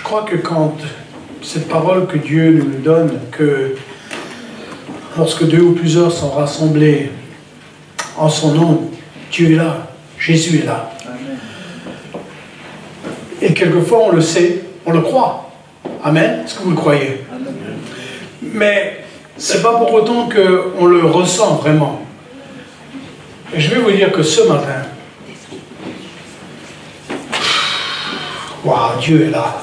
crois que quand cette parole que Dieu nous donne, que lorsque deux ou plusieurs sont rassemblés en son nom, Dieu est là, Jésus est là. Amen. Et quelquefois on le sait, on le croit. Amen. Est-ce que vous le croyez? Amen. Mais c'est pas pour autant qu'on le ressent vraiment. Et je vais vous dire que ce matin, waouh, Dieu est là.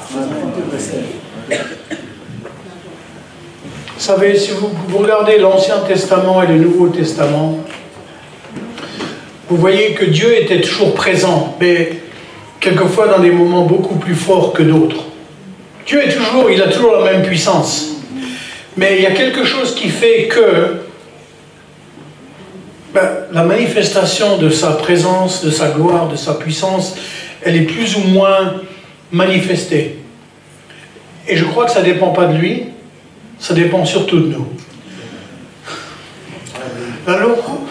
Vous savez, si vous regardez l'Ancien Testament et le Nouveau Testament, vous voyez que Dieu était toujours présent, mais quelquefois dans des moments beaucoup plus forts que d'autres. Dieu est toujours, il a toujours la même puissance. Mais il y a quelque chose qui fait que la manifestation de sa présence, de sa gloire, de sa puissance, elle est plus ou moins manifestée. Et je crois que ça ne dépend pas de lui, ça dépend surtout de nous. Alors,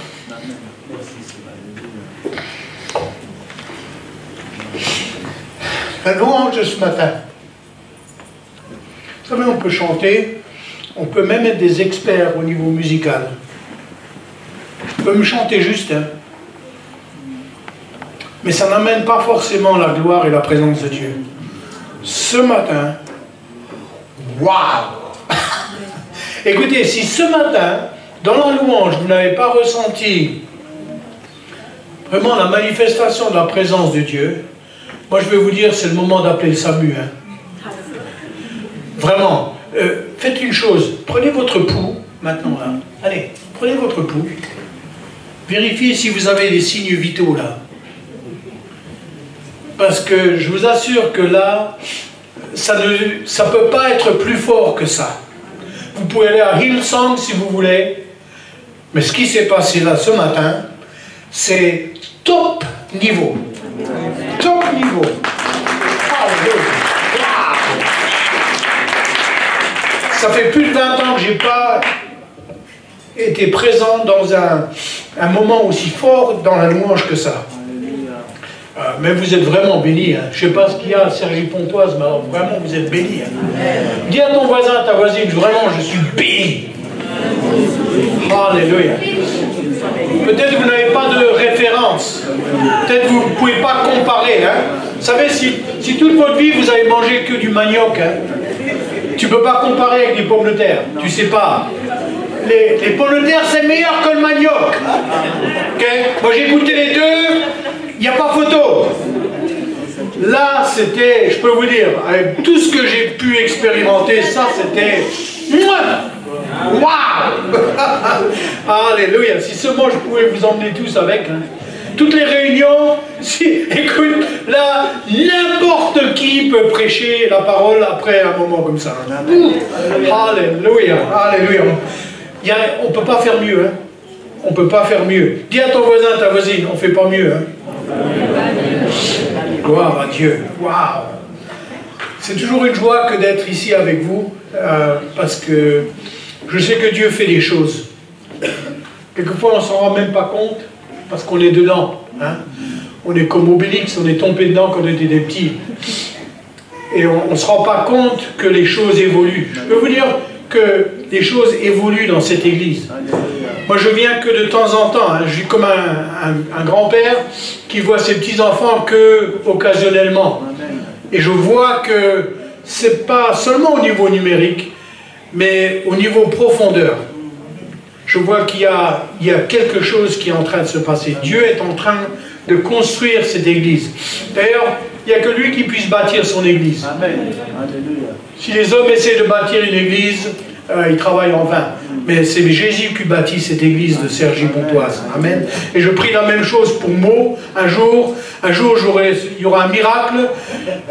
la louange de ce matin. Vous savez, on peut chanter, on peut même être des experts au niveau musical. On peut me chanter juste, hein. Mais ça n'amène pas forcément la gloire et la présence de Dieu. Ce matin, waouh! Écoutez, si ce matin, dans la louange, vous n'avez pas ressenti vraiment la manifestation de la présence de Dieu, moi je vais vous dire, c'est le moment d'appeler le SAMU. Hein. Vraiment, faites une chose, prenez votre pouls, maintenant là, allez, prenez votre pouls, vérifiez si vous avez des signes vitaux là. Parce que je vous assure que là, ça ne peut pas être plus fort que ça. Vous pouvez aller à Hillsong si vous voulez, mais ce qui s'est passé là ce matin, c'est top niveau. Top niveau. Ça fait plus de 20 ans que je n'ai pas été présent dans un moment aussi fort dans la louange que ça. Mais vous êtes vraiment bénis. Hein. Je ne sais pas ce qu'il y a à Cergy-Pontoise, mais alors vraiment vous êtes bénis. Hein. Dis à ton voisin, à ta voisine, vraiment je suis béni. Alléluia. Peut-être que vous n'avez pas de référence. Peut-être que vous ne pouvez pas comparer. Hein. Vous savez, si toute votre vie vous avez mangé que du manioc, hein, tu ne peux pas comparer avec des pommes de terre. Tu ne sais pas. Les pommes de terre, c'est meilleur que le manioc. Okay? Moi, j'ai goûté les deux. Il n'y a pas photo. Là, c'était, je peux vous dire, avec tout ce que j'ai pu expérimenter, ça, c'était... Waouh. Alléluia. Si seulement je pouvais vous emmener tous avec. Hein. Toutes les réunions, écoute, là, n'importe qui peut prêcher la parole après un moment comme ça. Alléluia. Alléluia. On ne peut pas faire mieux. Hein. On ne peut pas faire mieux. Dis à ton voisin, ta voisine, on ne fait pas mieux. Hein. Gloire à Dieu. Waouh. C'est toujours une joie que d'être ici avec vous, parce que je sais que Dieu fait des choses. Quelquefois, on ne s'en rend même pas compte, parce qu'on est dedans. Hein. On est comme Obélix, on est tombé dedans quand on était des petits. Et on ne se rend pas compte que les choses évoluent. Je peux vous dire que les choses évoluent dans cette église. Moi, je viens que de temps en temps. Hein. Je suis comme un grand-père qui voit ses petits-enfants que occasionnellement. Et je vois que ce n'est pas seulement au niveau numérique, mais au niveau profondeur. Je vois qu'il y a quelque chose qui est en train de se passer. Dieu est en train de construire cette église. D'ailleurs, il n'y a que lui qui puisse bâtir son église. Amen. Si les hommes essaient de bâtir une église, ils travaillent en vain. Mais c'est Jésus qui bâtit cette église de Cergy-Pontoise. Amen. Et je prie la même chose pour Meaux. Un jour il y aura un miracle.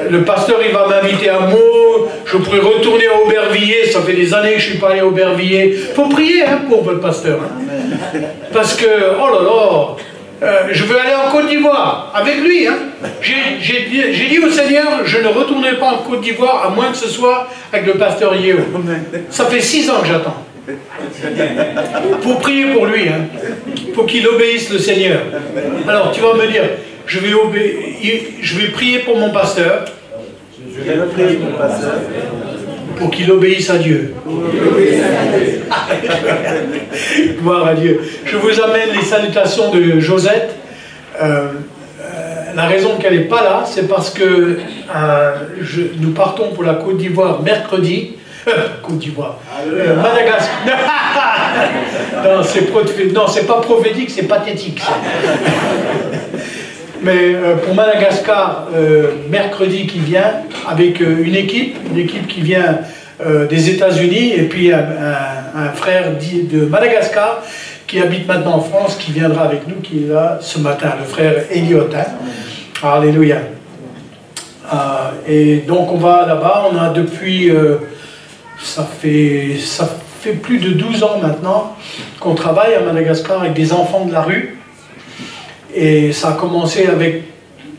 Le pasteur, il va m'inviter à Meaux. Je pourrai retourner à Aubervilliers. Ça fait des années que je ne suis pas allé à Aubervilliers. Il faut prier hein, pour votre pasteur. Hein. Parce que, oh là là, je veux aller en Côte d'Ivoire avec lui. Hein. J'ai dit au Seigneur, je ne retournerai pas en Côte d'Ivoire à moins que ce soit avec le pasteur Yéo. Ça fait 6 ans que j'attends. Pour prier pour lui, hein, pour qu'il obéisse le Seigneur. Alors tu vas me dire, je vais prier pour mon pasteur, pour qu'il obéisse à Dieu. Gloire à Dieu. Je vous amène les salutations de Josette. La raison qu'elle n'est pas là, c'est parce que nous partons pour la Côte d'Ivoire mercredi. Côte d'Ivoire. Madagascar. Non, c'est pas prophétique, c'est pathétique. Ça. Mais pour Madagascar, mercredi qui vient, avec une équipe qui vient des États-Unis, et puis un frère de Madagascar qui habite maintenant en France, qui viendra avec nous, qui est là ce matin, le frère Elliot. Hein. Alléluia. Et donc on va là-bas, on a depuis, ça fait plus de 12 ans maintenant qu'on travaille à Madagascar avec des enfants de la rue. Et ça a commencé avec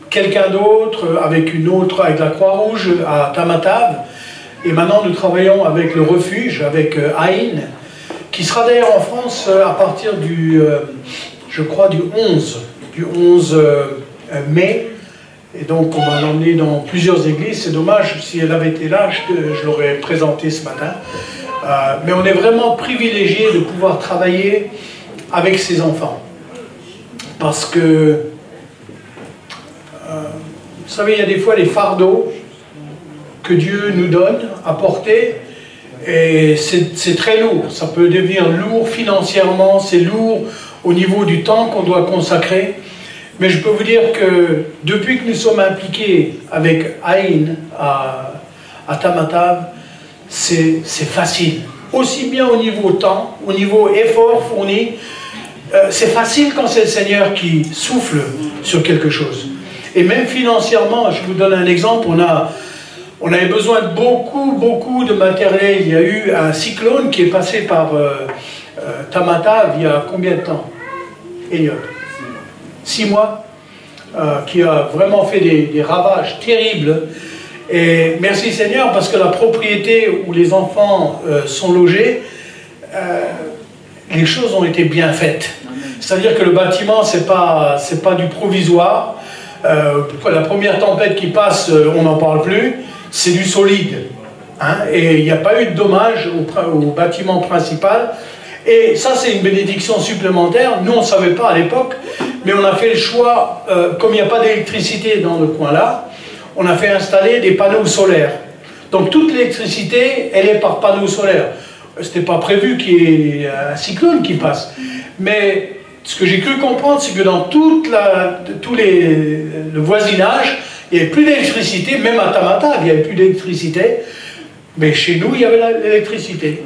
quelqu'un d'autre, avec la Croix-Rouge à Tamatave. Et maintenant nous travaillons avec le refuge, avec Aïn, qui sera d'ailleurs en France à partir je crois du 11 mai. Et donc on va l'emmener dans plusieurs églises. C'est dommage, si elle avait été là, je l'aurais présenté ce matin. Mais on est vraiment privilégié de pouvoir travailler avec ces enfants. Parce que, vous savez, il y a des fois les fardeaux que Dieu nous donne à porter, et c'est très lourd. Ça peut devenir lourd financièrement, c'est lourd au niveau du temps qu'on doit consacrer. Mais je peux vous dire que depuis que nous sommes impliqués avec Aïn à Tamatave, c'est facile. Aussi bien au niveau temps, au niveau effort fourni, c'est facile quand c'est le Seigneur qui souffle sur quelque chose. Et même financièrement, je vous donne un exemple, on avait besoin de beaucoup de matériel. Il y a eu un cyclone qui est passé par Tamatave il y a combien de temps, Elliot? 6 mois, qui a vraiment fait des ravages terribles. Et merci Seigneur, parce que la propriété où les enfants sont logés, les choses ont été bien faites. C'est-à-dire que le bâtiment, c'est pas du provisoire. La première tempête qui passe, on n'en parle plus, c'est du solide. Hein, et il n'y a pas eu de dommages au bâtiment principal. Et ça, c'est une bénédiction supplémentaire. Nous, on ne savait pas à l'époque, mais on a fait le choix, comme il n'y a pas d'électricité dans le coin-là, on a fait installer des panneaux solaires. Donc toute l'électricité, elle est par panneaux solaires. Ce n'était pas prévu qu'il y ait un cyclone qui passe. Mais ce que j'ai cru comprendre, c'est que dans tout le voisinage, il n'y avait plus d'électricité, même à Tamatave, il n'y avait plus d'électricité. Mais chez nous, il y avait l'électricité.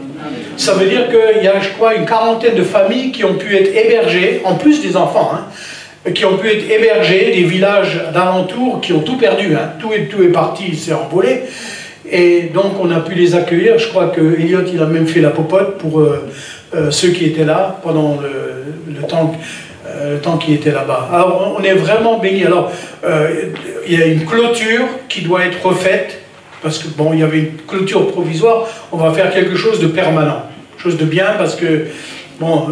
Ça veut dire qu'il y a, je crois, une quarantaine de familles qui ont pu être hébergées, en plus des enfants, hein, qui ont pu être hébergées, des villages d'alentour qui ont tout perdu. Hein. Tout est parti, c'est envolé. Et donc on a pu les accueillir. Je crois que Elliot, il a même fait la popote pour ceux qui étaient là pendant le temps qui était là-bas. Alors on est vraiment bénis. Alors il y a une clôture qui doit être refaite. Parce que, bon, il y avait une clôture provisoire, on va faire quelque chose de permanent. Chose de bien, parce que, bon,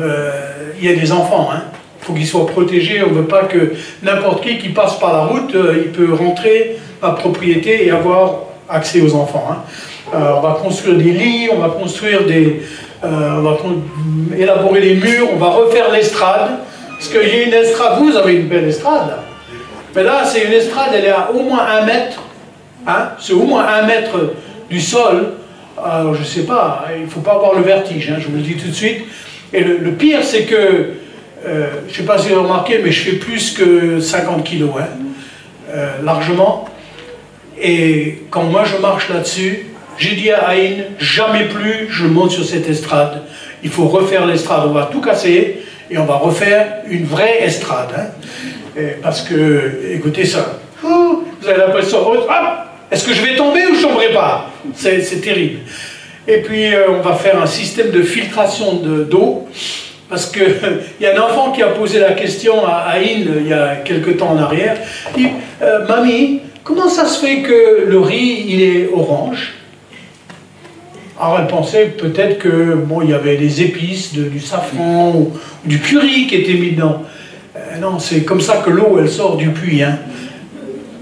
il y a des enfants, hein. Il faut qu'ils soient protégés, on ne veut pas que n'importe qui passe par la route, il peut rentrer à propriété et avoir accès aux enfants. Hein. On va construire des lits, on va construire on va élaborer les murs, on va refaire l'estrade. Parce qu'il y a une estrade, vous avez une belle estrade, là. Mais là, c'est une estrade, elle est à au moins 1 mètre. Hein, c'est au moins 1 mètre du sol. Alors je ne sais pas, il ne faut pas avoir le vertige, hein, je vous le dis tout de suite. Et le pire, c'est que, je ne sais pas si vous avez remarqué, mais je fais plus que 50 kilos, hein, largement. Et quand moi je marche là-dessus, j'ai dit à Aïn, jamais plus je monte sur cette estrade. Il faut refaire l'estrade, on va tout casser et on va refaire une vraie estrade. Hein. Parce que, écoutez ça, vous avez l'impression, est-ce que je vais tomber ou je ne tomberai pas? C'est terrible. Et puis, on va faire un système de filtration d'eau, parce qu'il y a un enfant qui a posé la question à Aïn, il y a quelques temps en arrière. Il dit, Mamie, comment ça se fait que le riz, il est orange? Alors, elle pensait peut-être que, bon, il y avait des épices, du safran, ou du curry qui était mis dedans. Non, c'est comme ça que l'eau, elle sort du puits. Hein.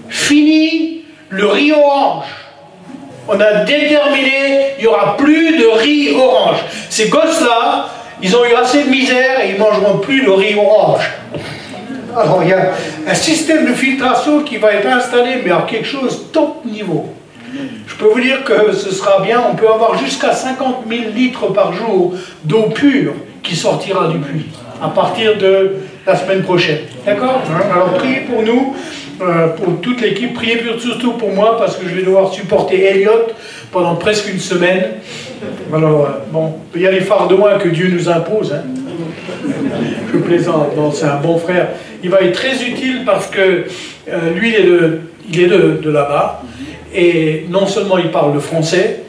Fini le riz orange. On a déterminé, il n'y aura plus de riz orange. Ces gosses-là, ils ont eu assez de misère et ils ne mangeront plus de riz orange. Alors, il y a un système de filtration qui va être installé, mais à quelque chose top niveau. Je peux vous dire que ce sera bien, on peut avoir jusqu'à 50 000 litres par jour d'eau pure qui sortira du puits, à partir de la semaine prochaine. D'accord? Alors, priez pour nous. Pour toute l'équipe, priez surtout pour moi parce que je vais devoir supporter Elliot pendant presque une semaine. Alors, bon, il y a les fardeaux que Dieu nous impose. Hein. Je plaisante, non, c'est un bon frère. Il va être très utile parce que lui, il est de là-bas. Et non seulement il parle le français,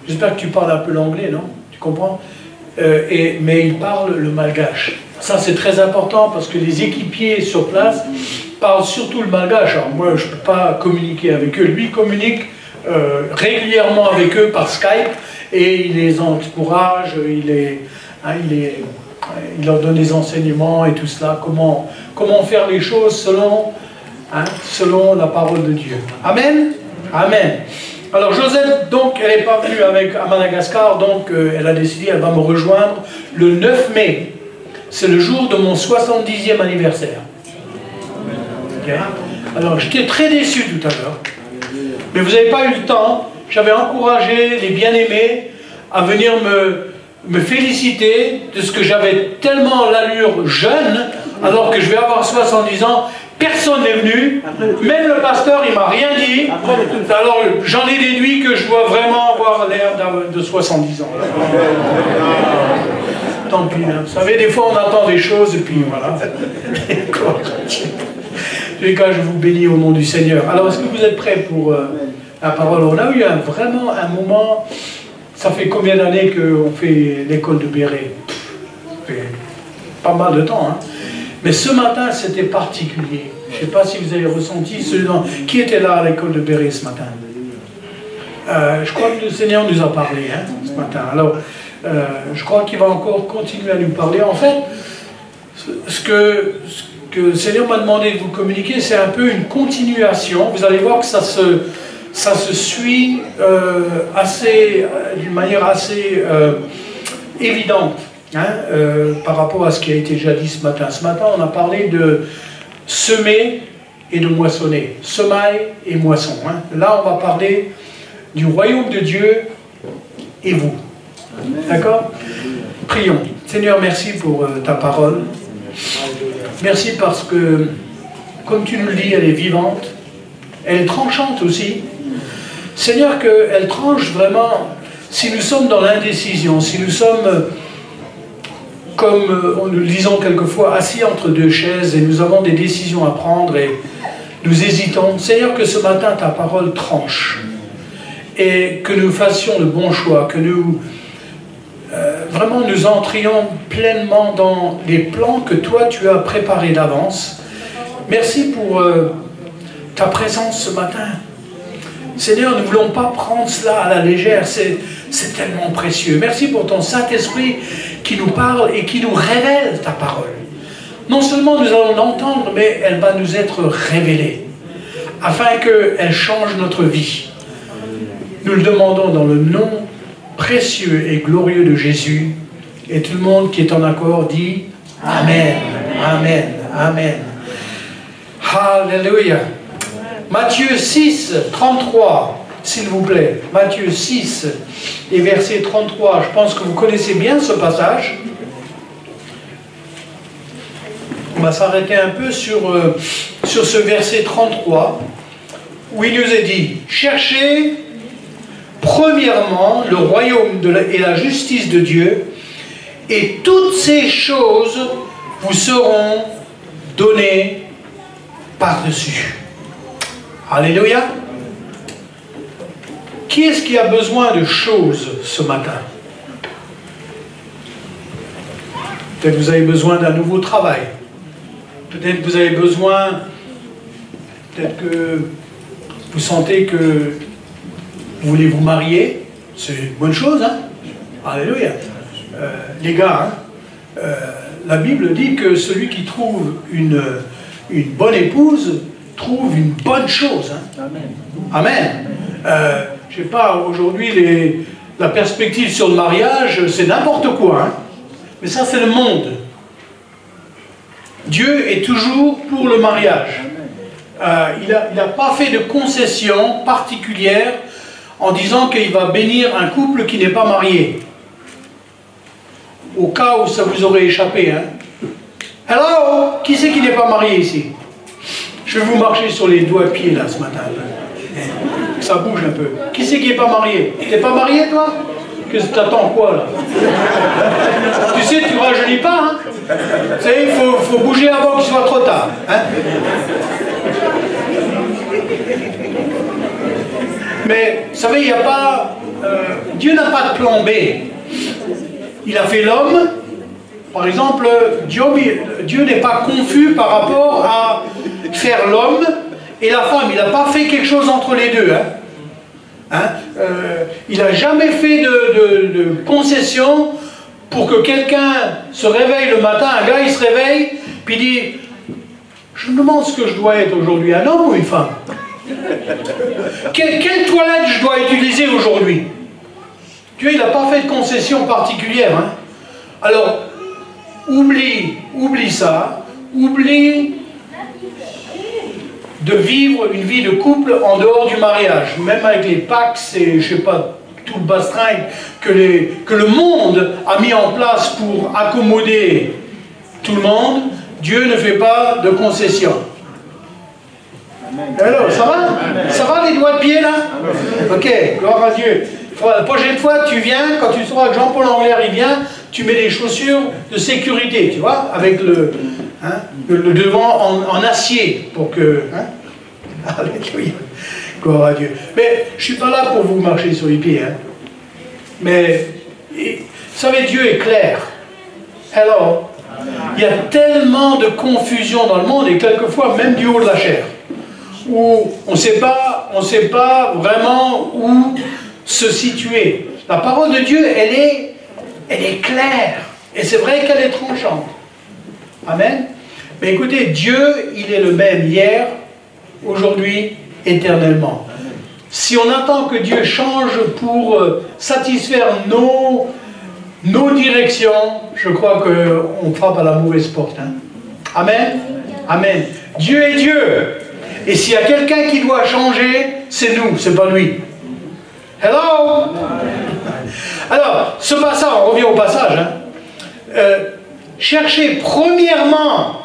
j'espère que tu parles un peu l'anglais, non? Tu comprends? Mais il parle le malgache. Ça, c'est très important parce que les équipiers sur place parlent surtout le malgache. Alors moi, je ne peux pas communiquer avec eux. Lui communique régulièrement avec eux par Skype et il les encourage, il leur donne des enseignements et tout cela, comment faire les choses selon la parole de Dieu. Amen? Amen. Alors Josette, donc, elle n'est pas venue à Madagascar, donc elle a décidé, elle va me rejoindre le 9 mai. C'est le jour de mon 70e anniversaire. Okay. Alors j'étais très déçu tout à l'heure, mais vous n'avez pas eu le temps. J'avais encouragé les bien-aimés à venir me féliciter de ce que j'avais tellement l'allure jeune, alors que je vais avoir 70 ans. Personne n'est venu, même le pasteur, il ne m'a rien dit. Alors j'en ai déduit que je dois vraiment avoir l'air de 70 ans. Tant pis, hein. Vous savez, des fois on attend des choses et puis voilà. En tous les cas, je vous bénis au nom du Seigneur. Alors, est-ce que vous êtes prêts pour la parole? On a eu vraiment un moment, ça fait combien d'années qu'on fait l'école de Béret? Ça fait pas mal de temps, hein. Mais ce matin, c'était particulier. Je ne sais pas si vous avez ressenti qui était là à l'école de Béret ce matin. Je crois que le Seigneur nous a parlé, hein, ce matin. Alors, je crois qu'il va encore continuer à nous parler. En fait, ce que le Seigneur m'a demandé de vous communiquer, c'est un peu une continuation. Vous allez voir que ça se suit d'une manière assez évidente, hein, par rapport à ce qui a été déjà dit ce matin. Ce matin, on a parlé de semer et de moissonner. Semaille et moisson. Hein. Là, on va parler du royaume de Dieu et vous. D'accord? Prions. Seigneur, merci pour ta parole. Merci parce que, comme tu nous le dis, elle est vivante, elle est tranchante aussi. Seigneur, qu'elle tranche vraiment, si nous sommes dans l'indécision, si nous sommes, comme nous le disons quelquefois, assis entre deux chaises et nous avons des décisions à prendre et nous hésitons. Seigneur, que ce matin, ta parole tranche et que nous fassions le bon choix, que nous... vraiment nous entrions pleinement dans les plans que toi tu as préparés d'avance. Merci pour ta présence ce matin. Seigneur, nous ne voulons pas prendre cela à la légère, c'est tellement précieux. Merci pour ton Saint-Esprit qui nous parle et qui nous révèle ta parole. Non seulement nous allons l'entendre, mais elle va nous être révélée, afin qu'elle change notre vie. Nous le demandons dans le nom précieux et glorieux de Jésus, et tout le monde qui est en accord dit Amen, Amen, Amen. Alléluia. Matthieu 6, 33, s'il vous plaît. Matthieu 6 et verset 33. Je pense que vous connaissez bien ce passage. On va s'arrêter un peu sur ce verset 33, où il nous est dit « Cherchez premièrement le royaume et la justice de Dieu, et toutes ces choses vous seront données par-dessus. » Alléluia. Qui est-ce qui a besoin de choses ce matin? Peut-être que vous avez besoin d'un nouveau travail. Peut-être que vous avez besoin, peut-être que vous sentez que vous voulez vous marier. C'est une bonne chose, hein? Alléluia. Les gars, hein, la Bible dit que celui qui trouve une bonne épouse trouve une bonne chose. Hein? Amen. Amen. je sais pas, aujourd'hui, la perspective sur le mariage, c'est n'importe quoi. Hein. Mais ça, c'est le monde. Dieu est toujours pour le mariage. Il n'a pas fait de concession particulière en disant qu'il va bénir un couple qui n'est pas marié. Au cas où ça vous aurait échappé. Hein. Hello, qui c'est qui n'est pas marié ici? Je vais vous marcher sur les doigts de pied là ce matin. Ça bouge un peu. Qui c'est qui n'est pas marié? T'es pas marié toi? Qu'est-ce que t'attends quoi là? Tu sais, tu rajeunis pas. Hein. Tu sais, il faut bouger avant qu'il soit trop tard. Hein. Mais vous savez, il n'y a pas. Dieu n'a pas de plan B. Il a fait l'homme. Par exemple, Dieu n'est pas confus par rapport à faire l'homme et la femme. Il n'a pas fait quelque chose entre les deux. Hein. Il n'a jamais fait de concession pour que quelqu'un se réveille le matin, un gars il se réveille, puis dit « Je me demande ce que je dois être aujourd'hui, un homme ou une femme? Quelle toilette je dois utiliser aujourd'hui ?» Dieu, il n'a pas fait de concession particulière. Hein. Alors, oublie ça, oublie de vivre une vie de couple en dehors du mariage, même avec les Pax et je sais pas, tout le bastringue que le monde a mis en place pour accommoder tout le monde. Dieu ne fait pas de concessions. Alors, ça va? Ça va les doigts de pied là? Ok, gloire à Dieu. La prochaine fois, tu viens, quand tu sauras que Jean-Paul Anglère il vient, tu mets des chaussures de sécurité, tu vois, avec le devant en acier, pour que... Hein? Alléluia, gloire à Dieu. Mais je ne suis pas là pour vous marcher sur les pieds. Hein? Mais, vous savez, Dieu est clair. Alors, il y a tellement de confusion dans le monde, et quelquefois même du haut de la chair, où on ne sait pas vraiment où se situer. La parole de Dieu, elle est claire. Et c'est vrai qu'elle est tranchante. Amen. Mais écoutez, Dieu, il est le même hier, aujourd'hui, éternellement. Si on attend que Dieu change pour satisfaire nos directions, je crois qu'on frappe à la mauvaise porte. Hein. Amen. Amen. Dieu est Dieu. Et s'il y a quelqu'un qui doit changer, c'est nous, c'est pas lui. Hello. Alors, ce passage, on revient au passage. Hein. Cherchez premièrement,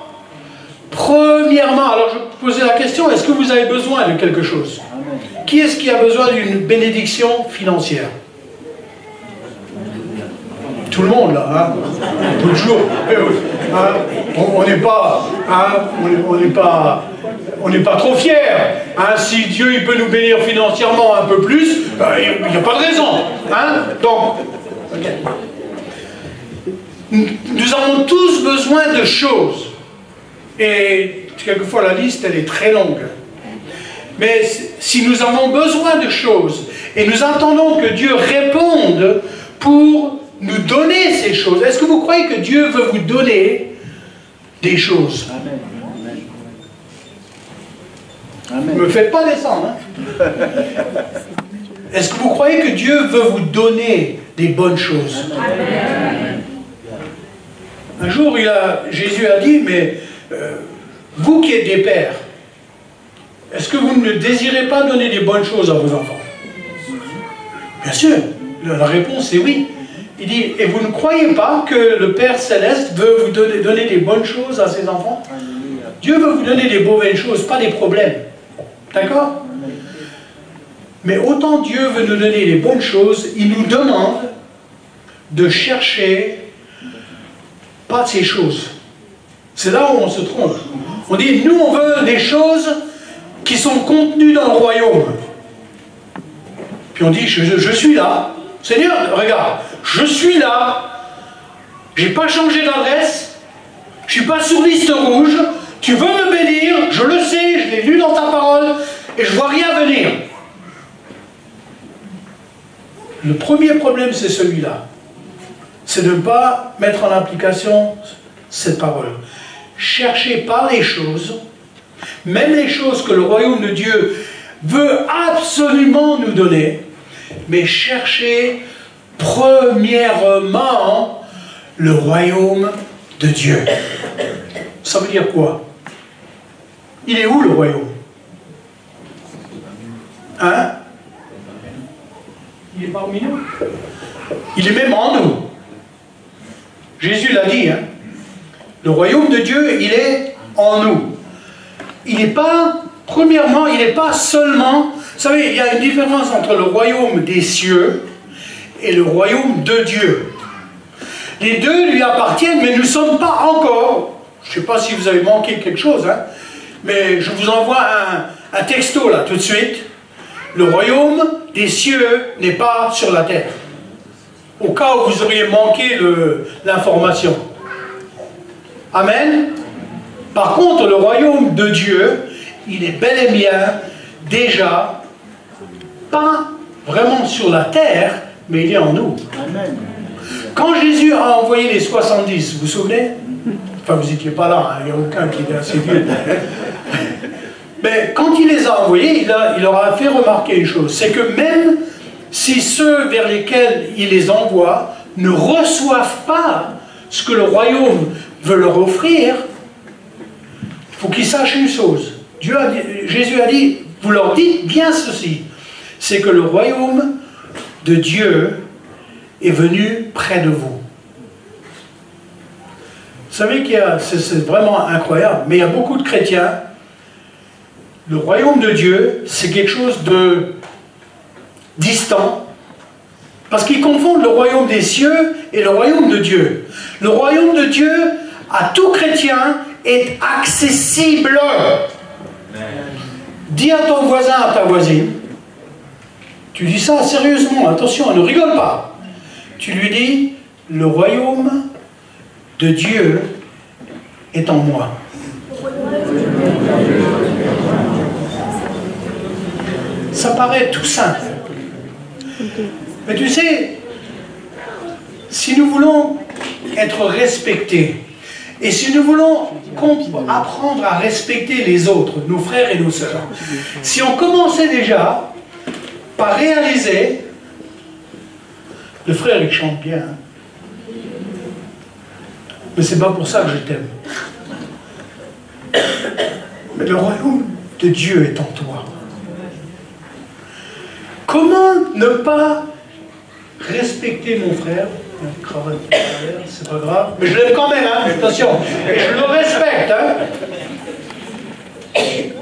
alors je posais la question, est-ce que vous avez besoin de quelque chose? Qui est-ce qui a besoin d'une bénédiction financière? Tout le monde là, hein? Toujours. Hein? On n'est pas trop fiers. Hein? Si Dieu il peut nous bénir financièrement un peu plus, il n'y a pas de raison. Hein? Donc, okay. Nous avons tous besoin de choses. Et quelquefois la liste elle est très longue. Mais si nous avons besoin de choses et nous attendons que Dieu réponde pour nous donner ces choses, est-ce que vous croyez que Dieu veut vous donner des choses? Amen. Ne me faites pas descendre. Hein? Est-ce que vous croyez que Dieu veut vous donner des bonnes choses? Amen. Un jour, Jésus a dit, mais vous qui êtes des pères, est-ce que vous ne désirez pas donner des bonnes choses à vos enfants? Bien sûr, la réponse est oui. Il dit, et vous ne croyez pas que le Père Céleste veut vous donner des bonnes choses à ses enfants? Dieu veut vous donner des mauvaises choses, pas des problèmes. D'accord? Mais autant Dieu veut nous donner des bonnes choses, il nous demande de chercher pas ces choses. C'est là où on se trompe. On dit, nous on veut des choses qui sont contenues dans le royaume. Puis on dit, je suis là. Seigneur, regarde, je suis là. J'ai pas changé d'adresse. Je suis pas sur liste rouge. Tu veux me bénir, je le sais, je l'ai lu dans ta parole, et je vois rien venir. Le premier problème, c'est celui-là. C'est de ne pas mettre en application cette parole. Cherchez pas les choses, même les choses que le royaume de Dieu veut absolument nous donner, mais cherchez premièrement le royaume de Dieu. Ça veut dire quoi? Il est où le royaume? Hein? Il est parmi nous. Il est même en nous. Jésus l'a dit, hein? Le royaume de Dieu, il est en nous. Il n'est pas, premièrement, il n'est pas seulement... Vous savez, il y a une différence entre le royaume des cieux et le royaume de Dieu. Les deux lui appartiennent, mais nous ne sommes pas encore... Je ne sais pas si vous avez manqué quelque chose, hein, mais je vous envoie un texto là, tout de suite. Le royaume des cieux n'est pas sur la terre. Au cas où vous auriez manqué l'information. Amen. Par contre, le royaume de Dieu, il est bel et bien déjà pas vraiment sur la terre, mais il est en nous. Amen. Quand Jésus a envoyé les 70, vous vous souvenez? Enfin, vous n'étiez pas là, hein, il n'y a aucun qui est assez vieux. Mais quand il les a envoyés, il leur a fait remarquer une chose, c'est que même si ceux vers lesquels il les envoie ne reçoivent pas ce que le royaume veut leur offrir, il faut qu'ils sachent une chose. Jésus a dit, vous leur dites bien ceci, c'est que le royaume de Dieu est venu près de vous. Vous savez c'est vraiment incroyable, mais il y a beaucoup de chrétiens, le royaume de Dieu, c'est quelque chose de distant, parce qu'ils confondent le royaume des cieux et le royaume de Dieu. Le royaume de Dieu, à tout chrétien, est accessible. Dis à ton voisin, à ta voisine, tu dis ça sérieusement, attention, ne rigole pas. Tu lui dis, le royaume de Dieu est en moi. Ça paraît tout simple. Mais tu sais, si nous voulons être respectés, et si nous voulons apprendre à respecter les autres, nos frères et nos sœurs, si on commençait déjà par réaliser, le frère il chante bien, hein, mais c'est pas pour ça que je t'aime. Mais le royaume de Dieu est en toi. Comment ne pas respecter mon frère? C'est pas grave, mais je l'aime quand même, hein, attention, et je le respecte. Hein.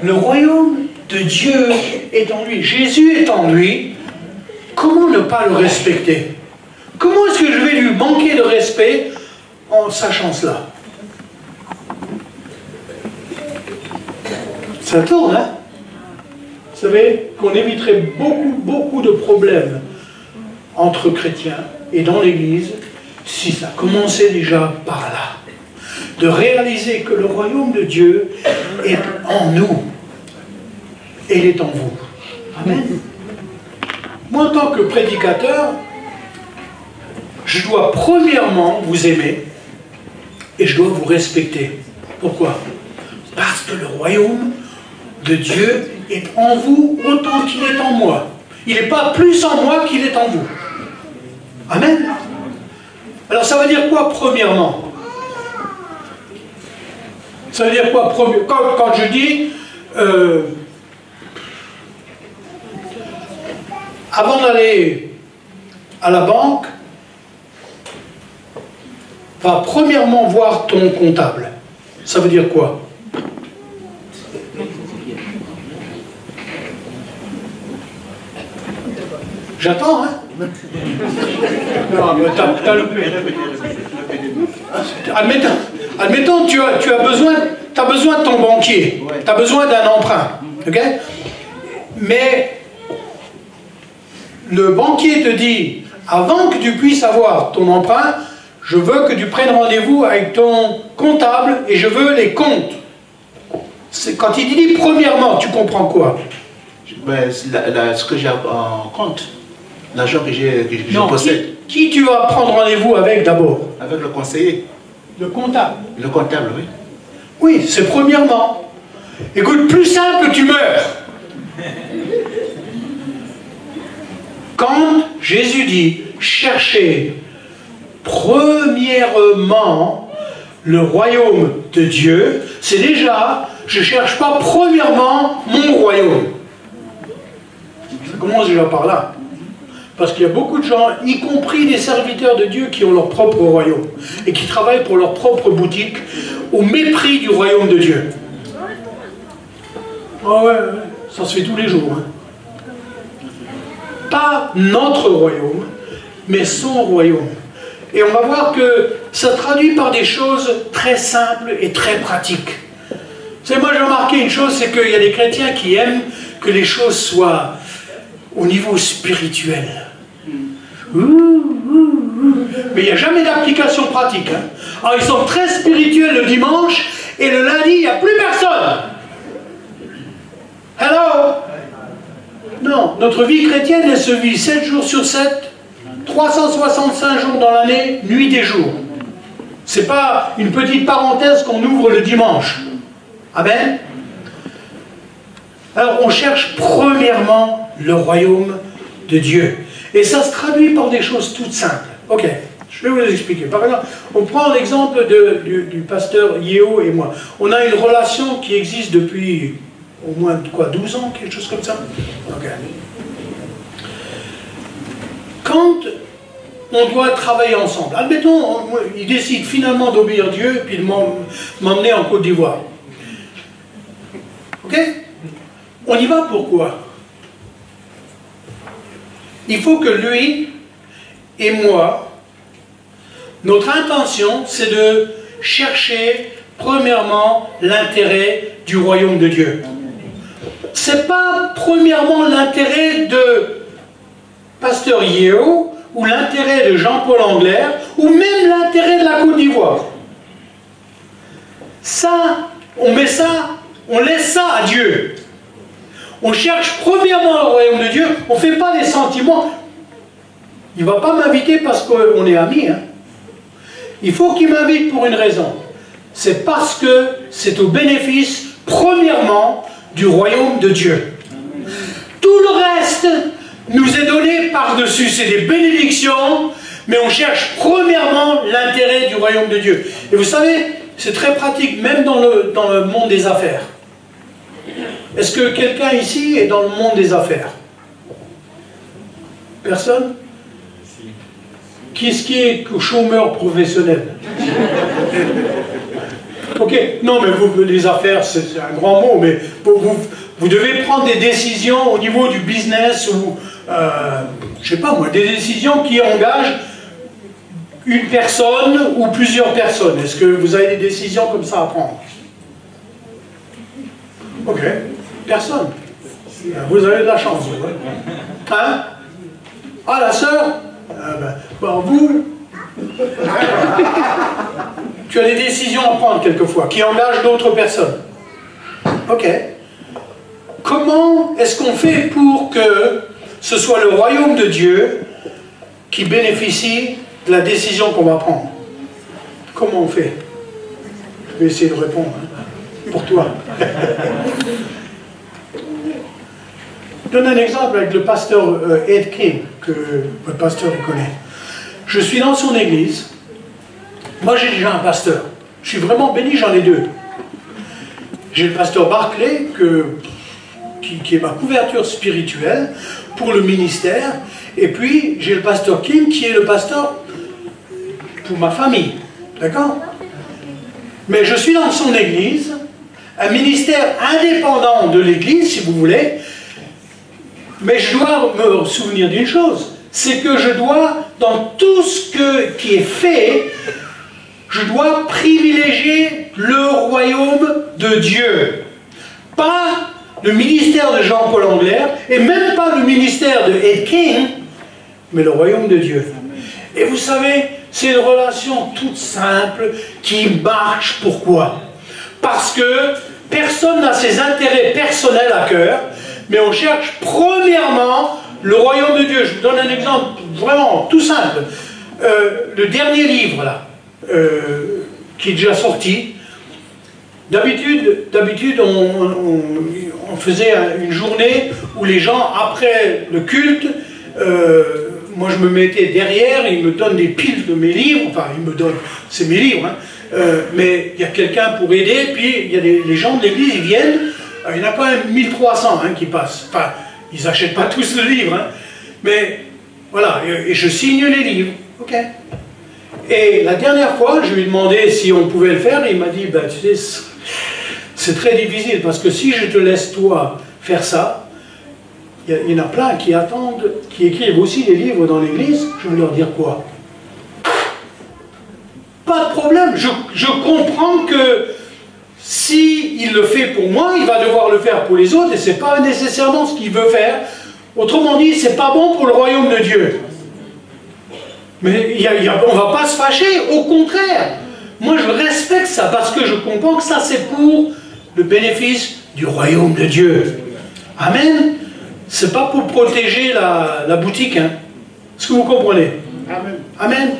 Le royaume de Dieu est en lui, Jésus est en lui. Comment ne pas le respecter? Comment est-ce que je vais lui manquer de respect en sachant cela? Ça tourne, hein? Vous savez qu'on éviterait beaucoup de problèmes entre chrétiens et dans l'Église si ça commençait déjà par là. De réaliser que le royaume de Dieu est en nous et il est en vous. Amen. Moi, en tant que prédicateur, je dois premièrement vous aimer et je dois vous respecter. Pourquoi? Parce que le royaume de Dieu est en vous autant qu'il est en moi. Il n'est pas plus en moi qu'il est en vous. Amen. Alors ça veut dire quoi premièrement? Ça veut dire quoi premièrement? Quand je dis avant d'aller à la banque, va premièrement voir ton comptable. Ça veut dire quoi? J'attends, hein? Admettons, tu as besoin de ton banquier, tu as besoin d'un emprunt, ok? Mais le banquier te dit, avant que tu puisses avoir ton emprunt, je veux que tu prennes rendez-vous avec ton comptable et je veux les comptes. Quand il dit premièrement, tu comprends quoi? Ben, ce que j'ai en compte. L'argent que je possède. Qui tu vas prendre rendez-vous avec d'abord? Avec le conseiller. Le comptable. Le comptable, oui. Oui, c'est premièrement. Écoute, plus simple, tu meurs. Quand dit, cherchez premièrement le royaume de Dieu, c'est déjà, je ne cherche pas premièrement mon royaume. Ça commence déjà par là. Parce qu'il y a beaucoup de gens, y compris des serviteurs de Dieu, qui ont leur propre royaume et qui travaillent pour leur propre boutique au mépris du royaume de Dieu. Ah ouais, ça se fait tous les jours. Hein. Pas notre royaume, mais son royaume. Et on va voir que ça traduit par des choses très simples et très pratiques. Vous savez, moi j'ai remarqué une chose, c'est qu'il y a des chrétiens qui aiment que les choses soient au niveau spirituel. Mais il n'y a jamais d'application pratique. Hein. Alors ils sont très spirituels le dimanche, et le lundi, il n'y a plus personne. Hello? Non, notre vie chrétienne, elle se vit 7 jours sur 7, 365 jours dans l'année, nuit et jour. C'est pas une petite parenthèse qu'on ouvre le dimanche. Amen. Alors on cherche premièrement le royaume de Dieu. Et ça se traduit par des choses toutes simples. Ok, je vais vous expliquer. Par exemple, on prend l'exemple du pasteur Yeo et moi. On a une relation qui existe depuis au moins quoi, 12 ans, quelque chose comme ça. Okay. Quand on doit travailler ensemble, admettons, il décide finalement d'obéir Dieu et puis de m'emmener en Côte d'Ivoire. Ok? On y va pourquoi? Il faut que lui et moi, notre intention, c'est de chercher premièrement l'intérêt du royaume de Dieu. C'est pas premièrement l'intérêt de Pasteur Yeo ou l'intérêt de Jean-Paul Anglaire ou même l'intérêt de la Côte d'Ivoire. Ça, on met ça, on laisse ça à Dieu. On cherche premièrement le royaume de Dieu, on ne fait pas des sentiments. Il ne va pas m'inviter parce qu'on est amis. Hein. Il faut qu'il m'invite pour une raison. C'est parce que c'est au bénéfice, premièrement, du royaume de Dieu. Tout le reste nous est donné par-dessus. C'est des bénédictions, mais on cherche premièrement l'intérêt du royaume de Dieu. Et vous savez, c'est très pratique, même dans le monde des affaires. Est-ce que quelqu'un ici est dans le monde des affaires? Personne? Qui est-ce qui est chômeur professionnel? Ok, non mais les affaires c'est un grand mot, mais vous devez prendre des décisions au niveau du business ou, je sais pas moi, des décisions qui engagent une personne ou plusieurs personnes. Est-ce que vous avez des décisions comme ça à prendre? Ok, personne. Vous avez de la chance. Hein? Ah, la sœur? Vous, tu as des décisions à prendre quelquefois, qui engagent d'autres personnes. Ok. Comment est-ce qu'on fait pour que ce soit le royaume de Dieu qui bénéficie de la décision qu'on va prendre? Comment on fait? Je vais essayer de répondre, hein, pour toi. Je donne un exemple avec le pasteur Ed King, que votre pasteur connaît. Je suis dans son église. Moi, j'ai déjà un pasteur. Je suis vraiment béni, j'en ai deux. J'ai le pasteur Barclay, qui est ma couverture spirituelle pour le ministère. Et puis, j'ai le pasteur Kim, qui est le pasteur pour ma famille. D'accord? Mais je suis dans son église, un ministère indépendant de l'église, si vous voulez. Mais je dois me souvenir d'une chose, c'est que je dois, dans tout ce qui est fait, je dois privilégier le royaume de Dieu. Pas le ministère de Jean-Paul Anglaire, et même pas le ministère de Ed King, mais le royaume de Dieu. Et vous savez, c'est une relation toute simple qui marche. Pourquoi? Parce que personne n'a ses intérêts personnels à cœur, mais on cherche premièrement le royaume de Dieu. Je vous donne un exemple vraiment tout simple. Le dernier livre, là, qui est déjà sorti, d'habitude on faisait une journée où les gens, après le culte, moi je me mettais derrière, il me donne des piles de mes livres, enfin il me donne, c'est mes livres, hein, mais il y a quelqu'un pour aider, puis il y a les gens de l'église, ils viennent, il y en a quand même 1300 hein, qui passent, enfin ils n'achètent pas tous le livre, hein, mais voilà, et je signe les livres, ok. Et la dernière fois, je lui ai demandé si on pouvait le faire, et il m'a dit, ben, tu sais, c'est très difficile, parce que si je te laisse toi faire ça, il y en a plein qui attendent, qui écrivent aussi des livres dans l'église, je vais leur dire quoi? Pas de problème, je comprends que si il le fait pour moi, il va devoir le faire pour les autres, et c'est pas nécessairement ce qu'il veut faire. Autrement dit, c'est pas bon pour le royaume de Dieu. Mais on ne va pas se fâcher, au contraire. Moi, je respecte ça, parce que je comprends que ça, c'est pour le bénéfice du royaume de Dieu. Amen. C'est pas pour protéger la boutique. Hein. Est-ce que vous comprenez? Amen. Amen.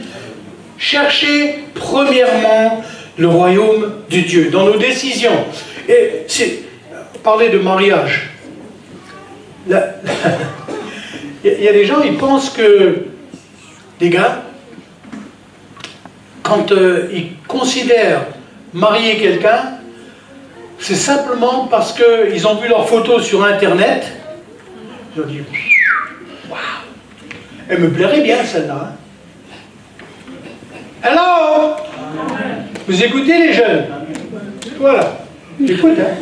Cherchez premièrement le royaume de Dieu dans nos décisions. Et parler de mariage. Il y a des gens, ils pensent que les gars, quand ils considèrent marier quelqu'un, c'est simplement parce qu'ils ont vu leurs photos sur Internet. Ils ont dit, waouh, elle me plairait bien celle-là. Hein. Hello, vous écoutez les jeunes? Voilà, j'écoute. Hein.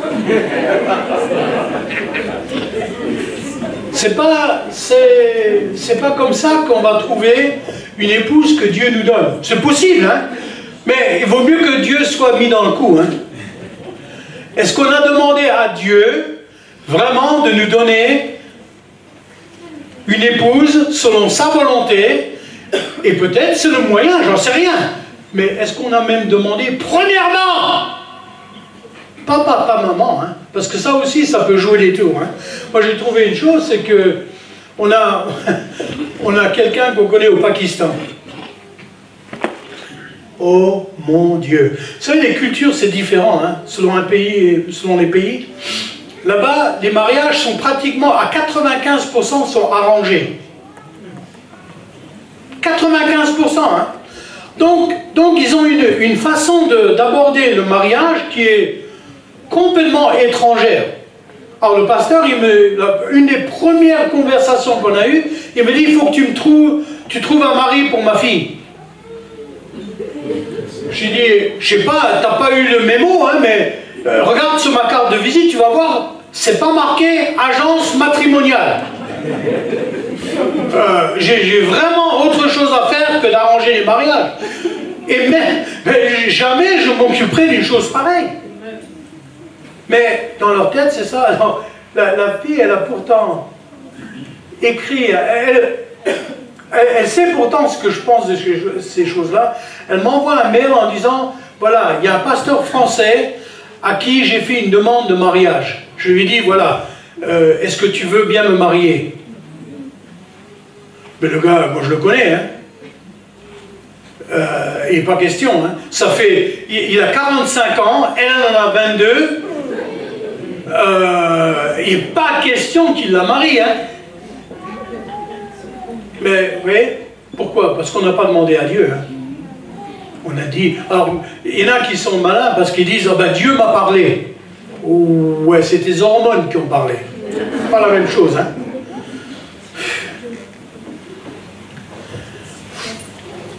C'est pas comme ça qu'on va trouver une épouse que Dieu nous donne. C'est possible, hein, mais il vaut mieux que Dieu soit mis dans le coup. Hein. Est-ce qu'on a demandé à Dieu vraiment de nous donner une épouse selon sa volonté? Et peut-être c'est le moyen, j'en sais rien. Mais est-ce qu'on a même demandé premièrement? Pas papa, maman, hein, parce que ça aussi, ça peut jouer des tours. Hein. Moi, j'ai trouvé une chose, c'est que on a quelqu'un qu'on connaît au Pakistan. Oh mon Dieu! Vous savez, les cultures, c'est différent, hein, selon un pays et selon les pays. Là-bas, les mariages sont pratiquement à 95% sont arrangés. 95%, hein. Donc ils ont une façon d'aborder le mariage qui est complètement étrangère. Alors le pasteur, une des premières conversations qu'on a eues, il me dit, il faut que tu trouves un mari pour ma fille. J'ai dit, je sais pas, t'as pas eu le mémo, hein, mais regarde sur ma carte de visite, tu vas voir, c'est pas marqué agence matrimoniale. J'ai vraiment autre chose à faire que d'arranger les mariages. Et même, jamais je m'occuperai d'une chose pareille. Mais dans leur tête, c'est ça. Alors, la fille, elle a pourtant écrit, elle sait pourtant ce que je pense de ces choses-là. Elle m'envoie un mail en disant, voilà, il y a un pasteur français à qui j'ai fait une demande de mariage. Je lui ai dit, voilà, est-ce que tu veux bien me marier? Mais le gars, moi je le connais, hein. Il n'est pas question, hein. Ça fait, il a 45 ans, elle en a 22. Il n'est pas question qu'il la marie, hein. Mais, oui, pourquoi? Parce qu'on n'a pas demandé à Dieu, hein. On a dit, alors, il y en a qui sont malins parce qu'ils disent, ah ben Dieu m'a parlé. Ouais, c'est tes hormones qui ont parlé. C'est pas la même chose, hein.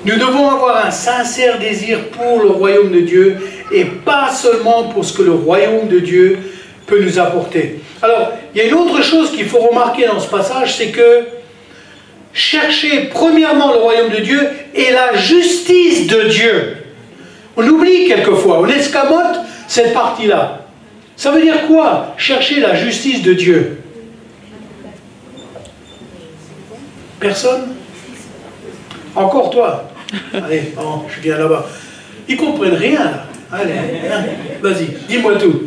Nous devons avoir un sincère désir pour le royaume de Dieu et pas seulement pour ce que le royaume de Dieu peut nous apporter. Alors, il y a une autre chose qu'il faut remarquer dans ce passage, c'est que chercher premièrement le royaume de Dieu et la justice de Dieu. On oublie quelquefois, on escamote cette partie-là. Ça veut dire quoi, chercher la justice de Dieu? Personne? Encore toi? Allez, bon, je viens là-bas. Ils comprennent rien, là. Allez, hein, vas-y, dis-moi tout.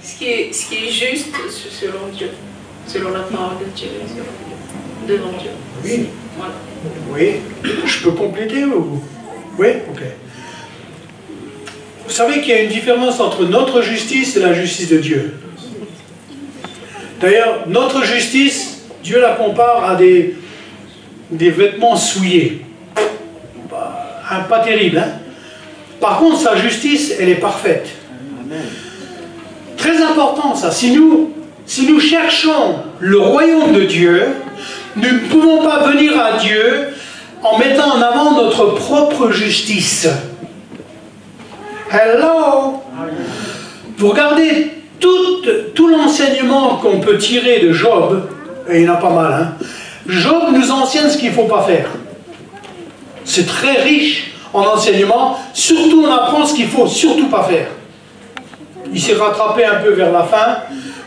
Ce qui est juste selon Dieu, selon la parole de Dieu, devant Dieu. Oui. Voilà. Oui. Je peux compléter ou... Oui, ok. Vous savez qu'il y a une différence entre notre justice et la justice de Dieu. D'ailleurs, notre justice, Dieu la compare à des des vêtements souillés. Pas terrible, hein? Par contre, sa justice, elle est parfaite. Amen. Très important, ça. Si nous cherchons le royaume de Dieu, nous ne pouvons pas venir à Dieu en mettant en avant notre propre justice. Hello! Vous regardez tout l'enseignement qu'on peut tirer de Job, et il y en a pas mal, hein? Job nous enseigne ce qu'il ne faut pas faire. C'est très riche en enseignement, surtout on apprend ce qu'il ne faut surtout pas faire. Il s'est rattrapé un peu vers la fin,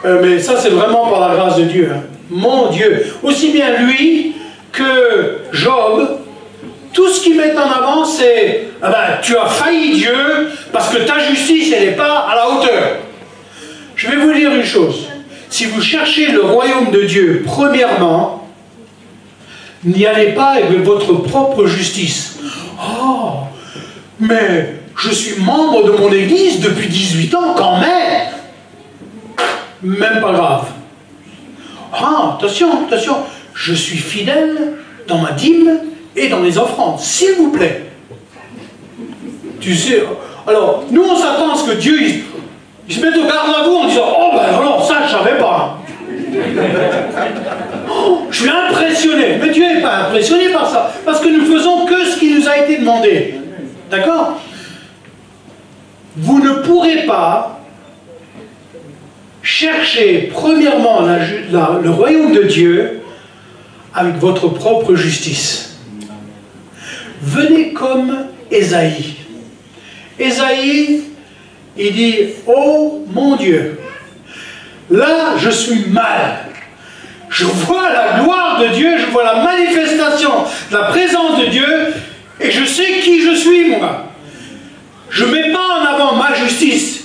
mais ça c'est vraiment par la grâce de Dieu. Hein. Mon Dieu, aussi bien lui que Job, tout ce qu'ils mettent en avant c'est ah ben, tu as failli Dieu parce que ta justice elle n'est pas à la hauteur. Je vais vous dire une chose, si vous cherchez le royaume de Dieu, premièrement, n'y allez pas avec votre propre justice. Oh, mais je suis membre de mon église depuis 18 ans quand même. Même pas grave. Ah, attention, attention, je suis fidèle dans ma dîme et dans les offrandes, s'il vous plaît. Tu sais, alors, nous on s'attend à ce que Dieu, il se mette au garde à vous en disant, oh ben alors, ça je savais pas. Oh, je suis impressionné. Mais Dieu n'est pas impressionné par ça. Parce que nous ne faisons que ce qui nous a été demandé. D'accord? Vous ne pourrez pas chercher premièrement le royaume de Dieu avec votre propre justice. Venez comme Ésaïe. Ésaïe, il dit, oh mon Dieu, là je suis mal. Je vois la gloire de Dieu, je vois la manifestation de la présence de Dieu, et je sais qui je suis, moi. Je ne mets pas en avant ma justice.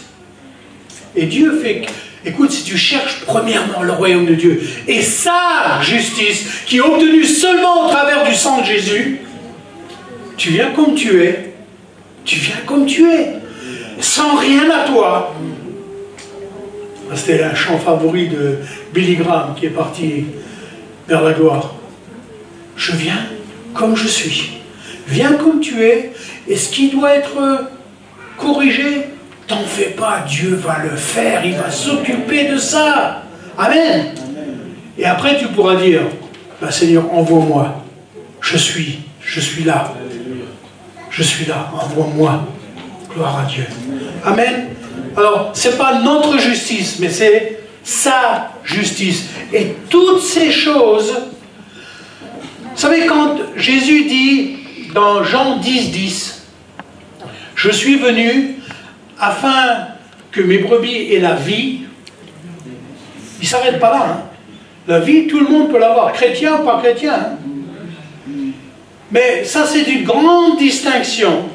Et Dieu fait que, écoute, si tu cherches premièrement le royaume de Dieu, et sa justice, qui est obtenue seulement au travers du sang de Jésus, tu viens comme tu es. Tu viens comme tu es. Sans rien à toi. C'était un chant favori de Billy Graham qui est parti vers la gloire. Je viens comme je suis. Viens comme tu es. Et ce qui doit être corrigé, t'en fais pas. Dieu va le faire. Il va s'occuper de ça. Amen. Et après tu pourras dire, bah, Seigneur, envoie-moi. Je suis là. Je suis là. Envoie-moi. Gloire à Dieu. Amen. Alors, ce n'est pas notre justice, mais c'est sa justice. Et toutes ces choses, vous savez, quand Jésus dit dans Jean 10, je suis venu afin que mes brebis aient la vie, il ne s'arrête pas là. Hein. La vie, tout le monde peut l'avoir, chrétien ou pas chrétien. Hein. Mais ça, c'est une grande distinction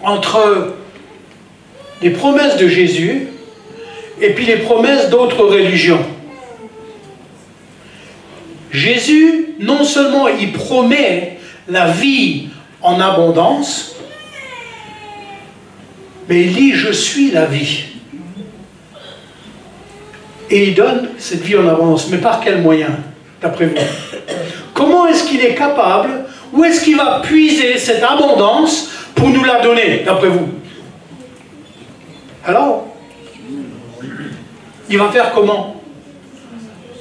entre les promesses de Jésus et puis les promesses d'autres religions. Jésus, non seulement il promet la vie en abondance, mais il dit « je suis la vie ». Et il donne cette vie en abondance. Mais par quel moyen, d'après vous? Comment est-ce qu'il est capable, où est-ce qu'il va puiser cette abondance pour nous la donner, d'après vous? Alors, il va faire comment?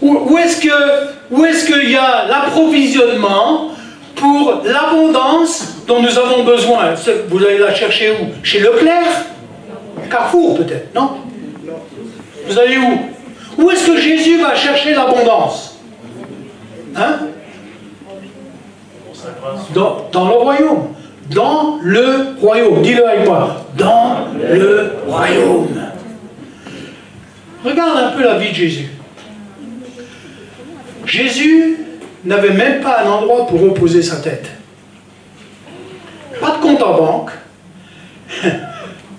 Où est-ce qu'il y a l'approvisionnement pour l'abondance dont nous avons besoin? Vous allez la chercher où? Chez Leclerc? Carrefour peut-être, non? Vous allez où? Où est-ce que Jésus va chercher l'abondance? Hein? Dans le royaume. Dans le royaume. Dis-le avec moi. Dans le royaume. Regarde un peu la vie de Jésus. Jésus n'avait même pas un endroit pour reposer sa tête. Pas de compte en banque.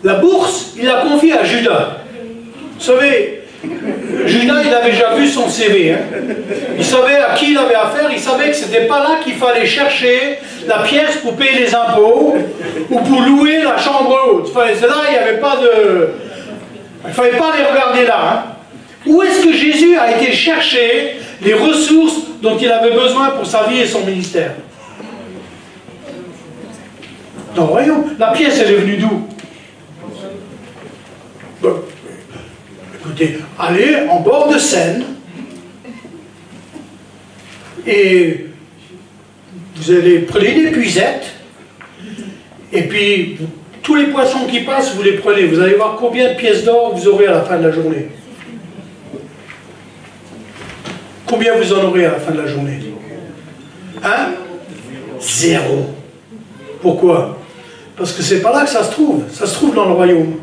La bourse, il l'a confiée à Judas. Vous savez, Judas, il avait déjà vu son CV. Hein. Il savait à qui il avait affaire. Il savait que ce n'était pas là qu'il fallait chercher la pièce pour payer les impôts ou pour louer la chambre haute. C'est là, il n'y avait pas de... Il ne fallait pas les regarder là. Hein. Où est-ce que Jésus a été chercher les ressources dont il avait besoin pour sa vie et son ministère? Dans le royaume. La pièce, elle est venue d'où? Bon, écoutez, allez en bord de Seine et vous allez prenez des puisettes et puis tous les poissons qui passent, vous les prenez. Vous allez voir combien de pièces d'or vous aurez à la fin de la journée. Combien vous en aurez à la fin de la journée? Hein? 0. Pourquoi? Parce que c'est pas là que ça se trouve. Ça se trouve dans le royaume.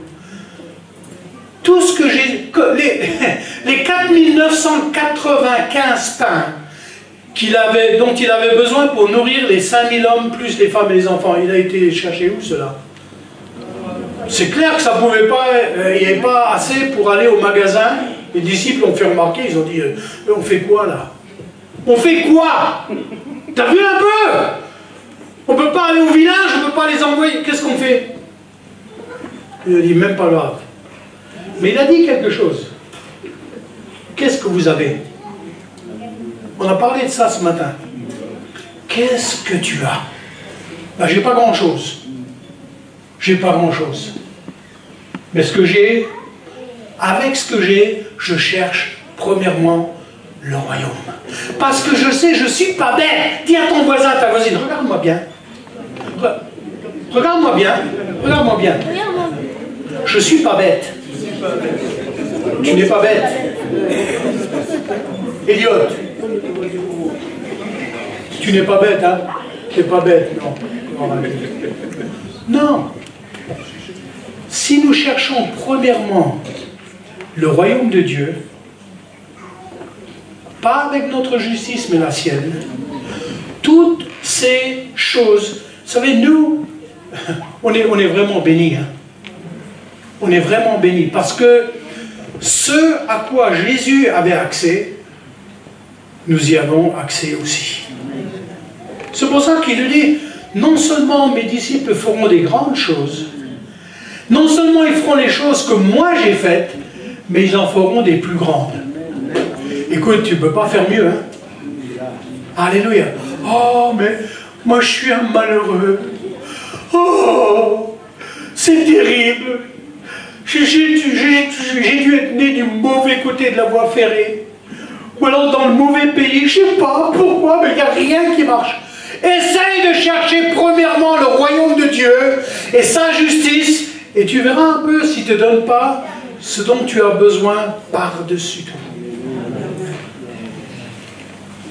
Tout ce que j'ai... Les 4995 pains dont il avait besoin pour nourrir les 5000 hommes, plus les femmes et les enfants, il a été chercher où cela? C'est clair que ça pouvait pas... il n'y avait pas assez pour aller au magasin. Les disciples ont fait remarquer, ils ont dit, on fait quoi là? On fait quoi? T'as vu un peu? On ne peut pas aller au village, on ne peut pas les envoyer. Qu'est-ce qu'on fait? Il a dit, même pas grave. Mais il a dit quelque chose. Qu'est-ce que vous avez? On a parlé de ça ce matin. Qu'est-ce que tu as? Ben, j'ai pas grand-chose. J'ai pas grand-chose. Mais ce que j'ai, avec ce que j'ai, je cherche premièrement le royaume. Parce que je sais, je ne suis pas bête. Dis à ton voisin, ta voisine, regarde-moi bien. Regarde-moi bien. Regarde-moi bien. Je ne suis pas bête. Tu n'es pas bête. Elliot. Tu n'es pas bête, hein? Tu n'es pas bête, non. Non. Si nous cherchons premièrement le royaume de Dieu, pas avec notre justice, mais la sienne, toutes ces choses, vous savez, nous, on est vraiment bénis. Hein? On est vraiment bénis, parce que ce à quoi Jésus avait accès, nous y avons accès aussi. C'est pour ça qu'il nous dit, non seulement mes disciples feront des grandes choses, non seulement ils feront les choses que moi j'ai faites, mais ils en feront des plus grandes. Écoute, tu ne peux pas faire mieux. Hein? Alléluia. Oh, mais moi je suis un malheureux. Oh, c'est terrible. J'ai dû être né du mauvais côté de la voie ferrée. Ou alors dans le mauvais pays. Je ne sais pas pourquoi, mais il n'y a rien qui marche. Essaye de chercher premièrement le royaume de Dieu et sa justice, et tu verras un peu s'il ne te donne pas ce dont tu as besoin par-dessus tout.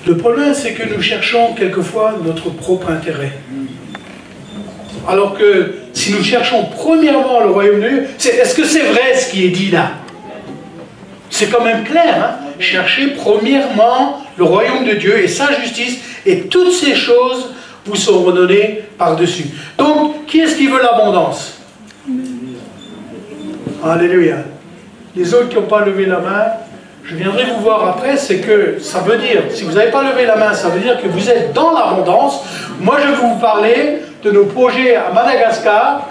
Le problème, c'est que nous cherchons quelquefois notre propre intérêt. Alors que si nous cherchons premièrement le royaume de Dieu, est-ce que c'est vrai ce qui est dit là? C'est quand même clair, hein? Cherchez premièrement le royaume de Dieu et sa justice, et toutes ces choses vous seront données par-dessus. Donc, qui est-ce qui veut l'abondance? Alléluia. Les autres qui n'ont pas levé la main, je viendrai vous voir après, c'est que ça veut dire, si vous n'avez pas levé la main, ça veut dire que vous êtes dans l'abondance. Moi, je vais vous parler de nos projets à Madagascar.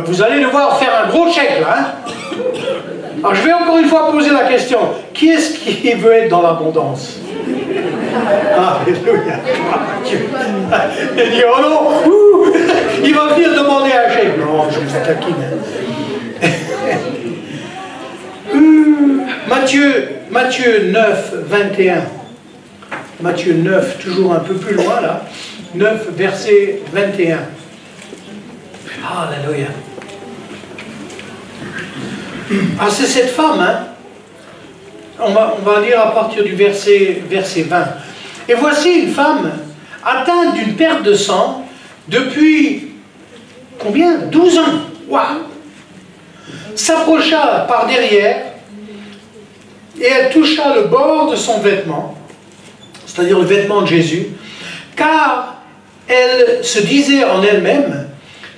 Vous allez devoir faire un gros chèque, là. Hein? Alors, je vais encore une fois poser la question. Qui est-ce qui veut être dans l'abondance? Alléluia. Il dit, oh non, il va venir demander un chèque. Non, je vous taquine. Matthieu 9, 21. Matthieu 9, toujours un peu plus loin là. 9, verset 21. Alléluia. Ah, c'est cette femme, hein. On va lire à partir du verset 20. Et voici une femme atteinte d'une perte de sang depuis combien? 12 ans. Waouh! S'approcha par derrière et elle toucha le bord de son vêtement, c'est-à-dire le vêtement de Jésus, car elle se disait en elle-même,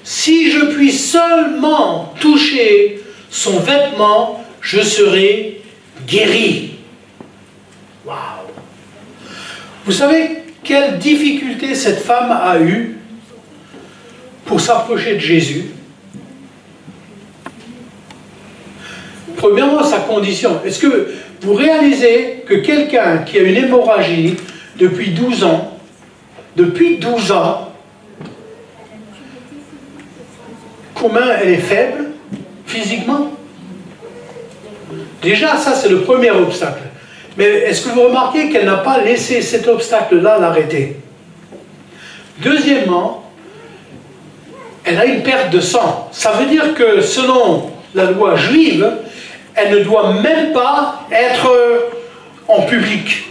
si je puis seulement toucher son vêtement, je serai guéri. Waouh! Vous savez quelle difficulté cette femme a eue pour s'approcher de Jésus? premièrement, sa condition. Est-ce que vous réalisez que quelqu'un qui a une hémorragie depuis 12 ans, combien elle est faible physiquement? Déjà, ça c'est le premier obstacle. Mais est-ce que vous remarquez qu'elle n'a pas laissé cet obstacle-là l'arrêter? Deuxièmement, elle a une perte de sang. Ça veut dire que selon la loi juive, elle ne doit même pas être en public.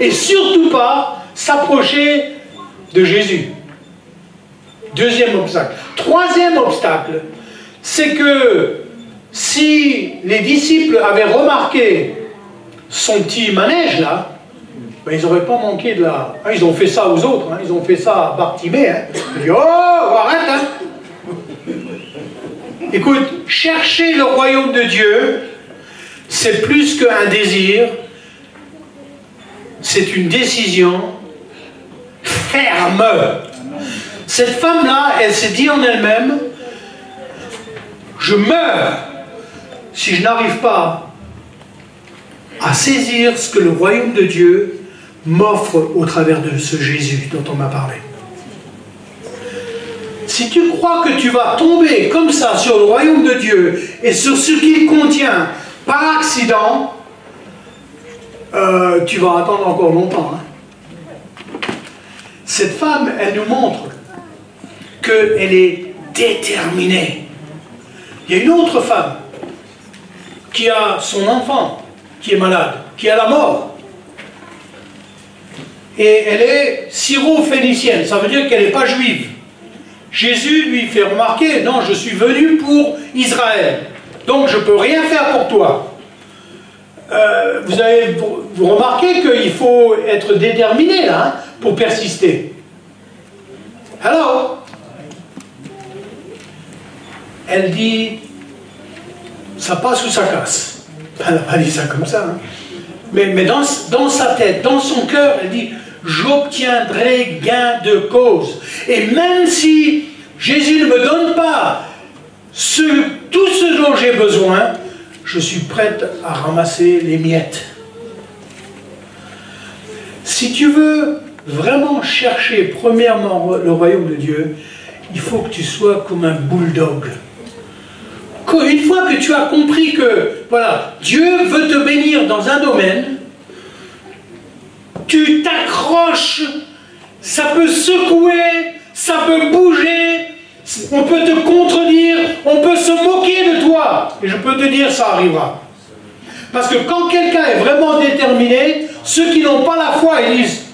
Et surtout pas s'approcher de Jésus. Deuxième obstacle. Troisième obstacle, c'est que si les disciples avaient remarqué son petit manège là, ben, ils n'auraient pas manqué de la... Hein, ils ont fait ça aux autres, hein, ils ont fait ça à Bartimée. Hein. Ils ont dit, oh, arrête hein. Écoute, chercher le royaume de Dieu, c'est plus qu'un désir, c'est une décision ferme. Cette femme-là, elle s'est dit en elle-même, je meurs si je n'arrive pas à saisir ce que le royaume de Dieu m'offre au travers de ce Jésus dont on m'a parlé. Si tu crois que tu vas tomber comme ça sur le royaume de Dieu et sur ce qu'il contient par accident, tu vas attendre encore longtemps. Hein. Cette femme, elle nous montre qu'elle est déterminée. Il y a une autre femme qui a son enfant qui est malade, qui est à la mort. Et elle est syro-phénicienne, ça veut dire qu'elle n'est pas juive. Jésus lui fait remarquer, non, je suis venu pour Israël, donc je ne peux rien faire pour toi. Vous remarquez qu'il faut être déterminé là, hein, pour persister. Alors, elle dit, ça passe ou ça casse. Elle n'a pas dit ça comme ça. Hein. Mais dans sa tête, dans son cœur, elle dit, j'obtiendrai gain de cause. Et même si Jésus ne me donne pas tout ce dont j'ai besoin, je suis prête à ramasser les miettes. Si tu veux vraiment chercher premièrement le royaume de Dieu, il faut que tu sois comme un bulldog. Une fois que tu as compris que voilà, Dieu veut te bénir dans un domaine, tu t'accroches, ça peut secouer, ça peut bouger, on peut te contredire, on peut se moquer de toi. Et je peux te dire, ça arrivera. Parce que quand quelqu'un est vraiment déterminé, ceux qui n'ont pas la foi, ils disent,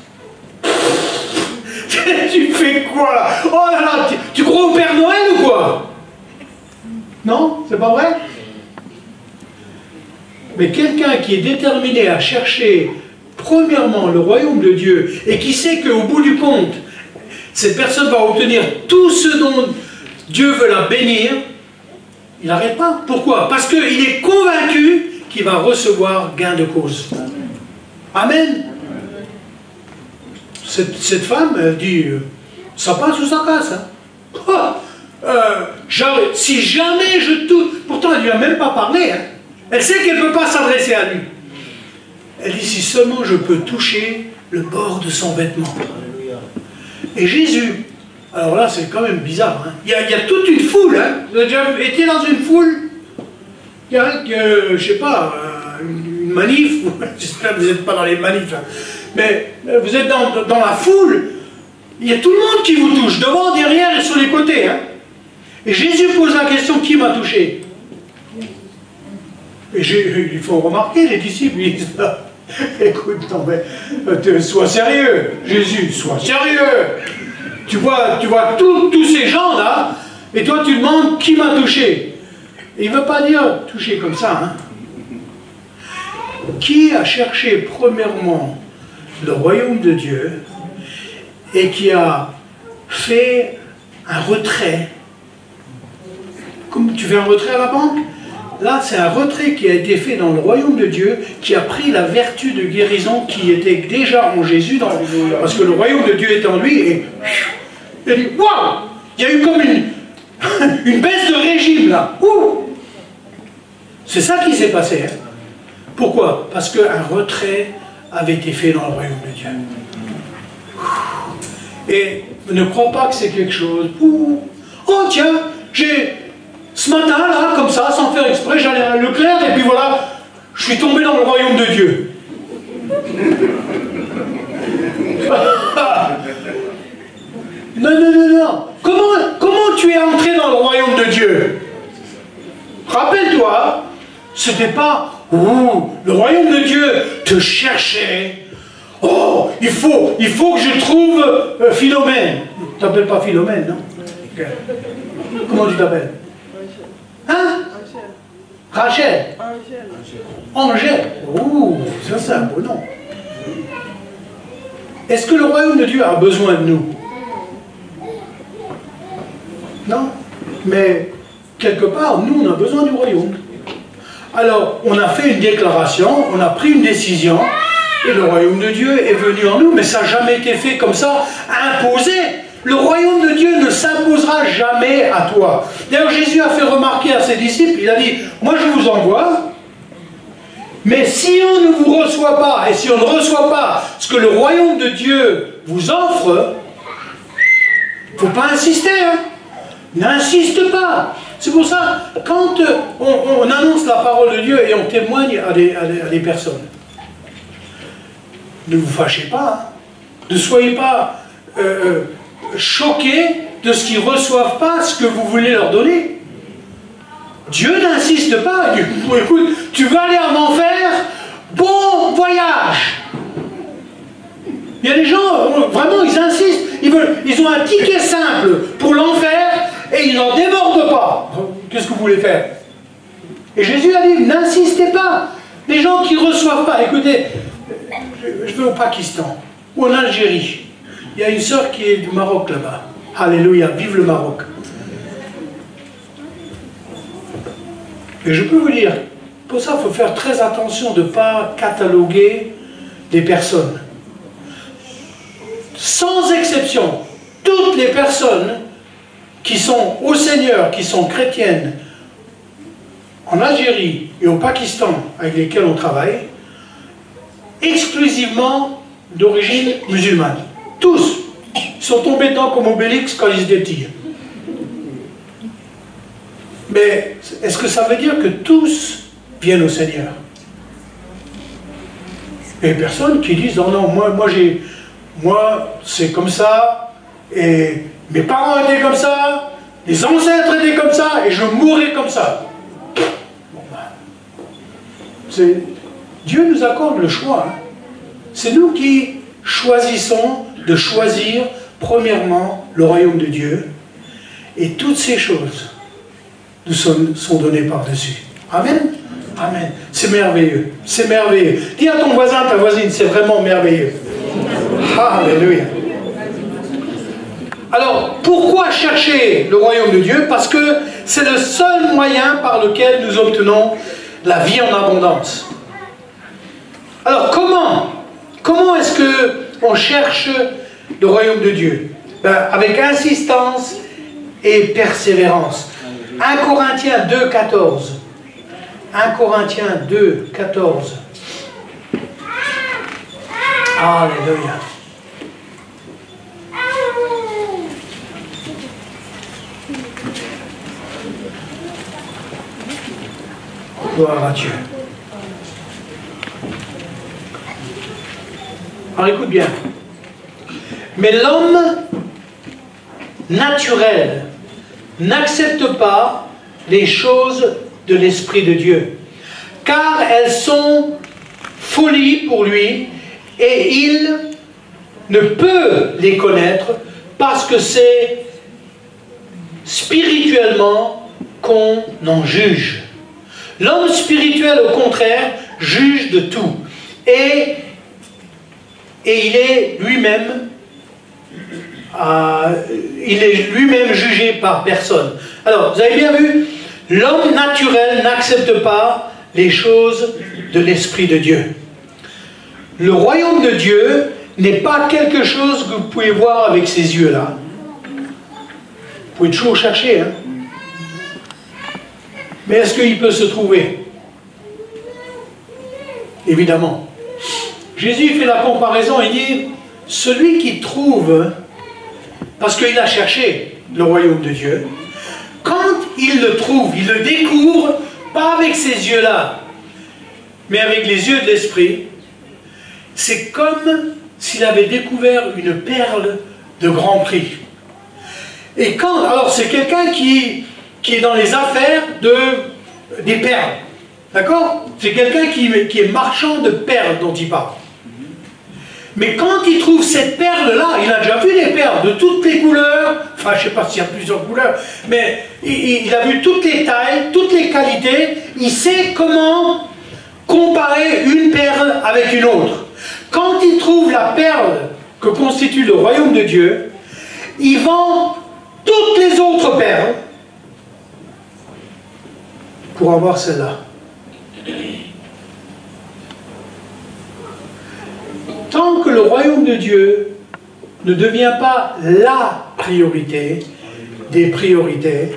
tu fais quoi là? Oh là là, tu crois au Père Noël ou quoi? Non, c'est pas vrai? Mais quelqu'un qui est déterminé à chercher premièrement le royaume de Dieu et qui sait qu'au bout du compte, cette personne va obtenir tout ce dont Dieu veut la bénir, il n'arrête pas. Pourquoi? Parce qu'il est convaincu qu'il va recevoir gain de cause. Amen. Cette femme, elle dit, ça passe ou ça casse. Hein? Si jamais je touche... Pourtant, elle ne lui a même pas parlé. Hein? Elle sait qu'elle ne peut pas s'adresser à lui. Elle dit, si seulement je peux toucher le bord de son vêtement. Et Jésus, alors là, c'est quand même bizarre. Hein? Il y a toute une foule. Hein? Vous avez déjà été dans une foule? Il y a, je ne sais pas, une manif. J'espère que vous n'êtes pas dans les manifs. Hein? Mais vous êtes dans la foule. Il y a tout le monde qui vous touche, devant, derrière et sur les côtés. Hein? Et Jésus pose la question, qui m'a touché? Et ils font remarquer, les disciples, ils disent, écoute, non, mais, sois sérieux, Jésus, sois sérieux. Tu vois tous ces gens là, et toi tu demandes qui m'a touché. Et il ne veut pas dire toucher comme ça. Hein. Qui a cherché premièrement le royaume de Dieu et qui a fait un retrait? Comme tu fais un retrait à la banque, là c'est un retrait qui a été fait dans le royaume de Dieu, qui a pris la vertu de guérison qui était déjà en Jésus, parce que le royaume de Dieu est en lui, et il dit, waouh, il y a eu comme une baisse de régime là. Ouh. C'est ça qui s'est passé. Hein. Pourquoi? Parce qu'un retrait avait été fait dans le royaume de Dieu. Et ne crois pas que c'est quelque chose. Oh tiens, ce matin, là, comme ça, sans faire exprès, j'allais à Leclerc, et puis voilà, je suis tombé dans le royaume de Dieu. Non, non, non, non. Comment tu es entré dans le royaume de Dieu? Rappelle-toi, c'était pas le royaume de Dieu te cherchait. Oh, il faut que je trouve Philomène. Tu t'appelles pas Philomène, non? Okay. Comment tu t'appelles? Hein? Rachel. Angèle. Oh, ça c'est un beau nom. Est-ce que le royaume de Dieu a besoin de nous? Non. Mais quelque part, nous, on a besoin du royaume. Alors, on a fait une déclaration, on a pris une décision, et le royaume de Dieu est venu en nous, mais ça n'a jamais été fait comme ça, imposé. Le royaume de Dieu ne s'imposera jamais à toi. D'ailleurs, Jésus a fait remarquer à ses disciples, il a dit, moi je vous envoie, mais si on ne vous reçoit pas, et si on ne reçoit pas ce que le royaume de Dieu vous offre, il ne faut pas insister, hein. N'insiste pas. C'est pour ça, quand on annonce la parole de Dieu et on témoigne à des personnes, ne vous fâchez pas, hein. Ne soyez pas choqués de ce qu'ils ne reçoivent pas ce que vous voulez leur donner. Dieu n'insiste pas. Écoute, tu veux aller en enfer? Bon voyage. Il y a des gens, vraiment, ils insistent. Ils ont un ticket simple pour l'enfer et ils n'en débordent pas. Qu'est-ce que vous voulez faire? Et Jésus a dit, n'insistez pas. Les gens qui ne reçoivent pas. Écoutez, je vais au Pakistan ou en Algérie. Il y a une sœur qui est du Maroc là-bas. Alléluia, vive le Maroc. Et je peux vous dire, pour ça, il faut faire très attention de ne pas cataloguer des personnes. Sans exception, toutes les personnes qui sont au Seigneur, qui sont chrétiennes, en Algérie et au Pakistan, avec lesquelles on travaille, exclusivement d'origine musulmane. Tous sont tombés dedans comme Obélix quand ils étaient petits. Mais est-ce que ça veut dire que tous viennent au Seigneur? Il y a des personnes qui disent, oh non, moi c'est comme ça, et mes parents étaient comme ça, les ancêtres étaient comme ça, et je mourrai comme ça. Bon, Dieu nous accorde le choix. Hein. C'est nous qui choisissons de choisir, premièrement, le royaume de Dieu, et toutes ces choses nous sont données par-dessus. Amen. Amen. C'est merveilleux. C'est merveilleux. Dis à ton voisin, ta voisine, c'est vraiment merveilleux. Alléluia. Alors, pourquoi chercher le royaume de Dieu? Parce que c'est le seul moyen par lequel nous obtenons la vie en abondance. Alors, comment est-ce qu'on cherche le royaume de Dieu? Avec insistance et persévérance. 1 Corinthiens 2, 14. 1 Corinthiens 2, 14. Alléluia. Gloire à Dieu. Alors écoute bien. Mais l'homme naturel n'accepte pas les choses de l'Esprit de Dieu, car elles sont folie pour lui, et il ne peut les connaître parce que c'est spirituellement qu'on en juge. L'homme spirituel, au contraire, juge de tout. Et il est lui-même jugé par personne. Alors, vous avez bien vu, l'homme naturel n'accepte pas les choses de l'Esprit de Dieu. Le royaume de Dieu n'est pas quelque chose que vous pouvez voir avec ces yeux-là. Vous pouvez toujours chercher, hein. Mais est-ce qu'il peut se trouver? évidemment. Jésus fait la comparaison, il dit, celui qui trouve, parce qu'il a cherché le royaume de Dieu, quand il le trouve, il le découvre, pas avec ses yeux-là, mais avec les yeux de l'esprit, c'est comme s'il avait découvert une perle de grand prix. Et quand, alors c'est quelqu'un qui est dans les affaires des perles, d'accord? C'est quelqu'un qui est marchand de perles dont il parle. Mais quand il trouve cette perle-là, il a déjà vu des perles de toutes les couleurs, enfin je ne sais pas s'il y a plusieurs couleurs, mais il a vu toutes les tailles, toutes les qualités, il sait comment comparer une perle avec une autre. Quand il trouve la perle que constitue le royaume de Dieu, il vend toutes les autres perles pour avoir celle-là. Tant que le royaume de Dieu ne devient pas la priorité des priorités,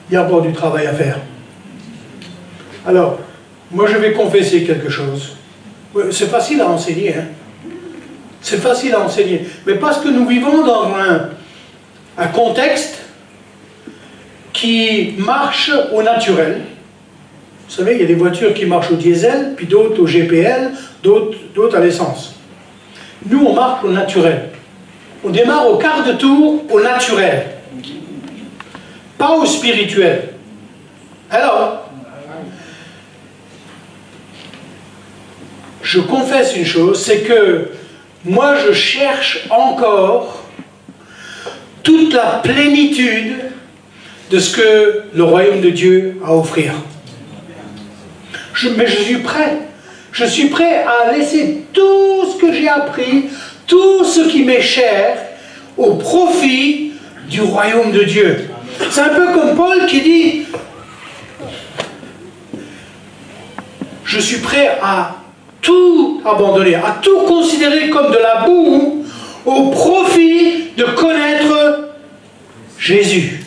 il y a encore du travail à faire. Alors, moi je vais confesser quelque chose. C'est facile à enseigner, hein. C'est facile à enseigner. Mais parce que nous vivons dans un contexte qui marche au naturel. Vous savez, il y a des voitures qui marchent au diesel, puis d'autres au GPL, d'autres à l'essence. Nous, on marche au naturel. On démarre au quart de tour au naturel. Pas au spirituel. Alors, je confesse une chose, c'est que moi, je cherche encore toute la plénitude de ce que le royaume de Dieu a à offrir. Mais je suis prêt. Je suis prêt à laisser tout ce que j'ai appris, tout ce qui m'est cher, au profit du royaume de Dieu. C'est un peu comme Paul qui dit, je suis prêt à tout abandonner, à tout considérer comme de la boue, au profit de connaître Jésus.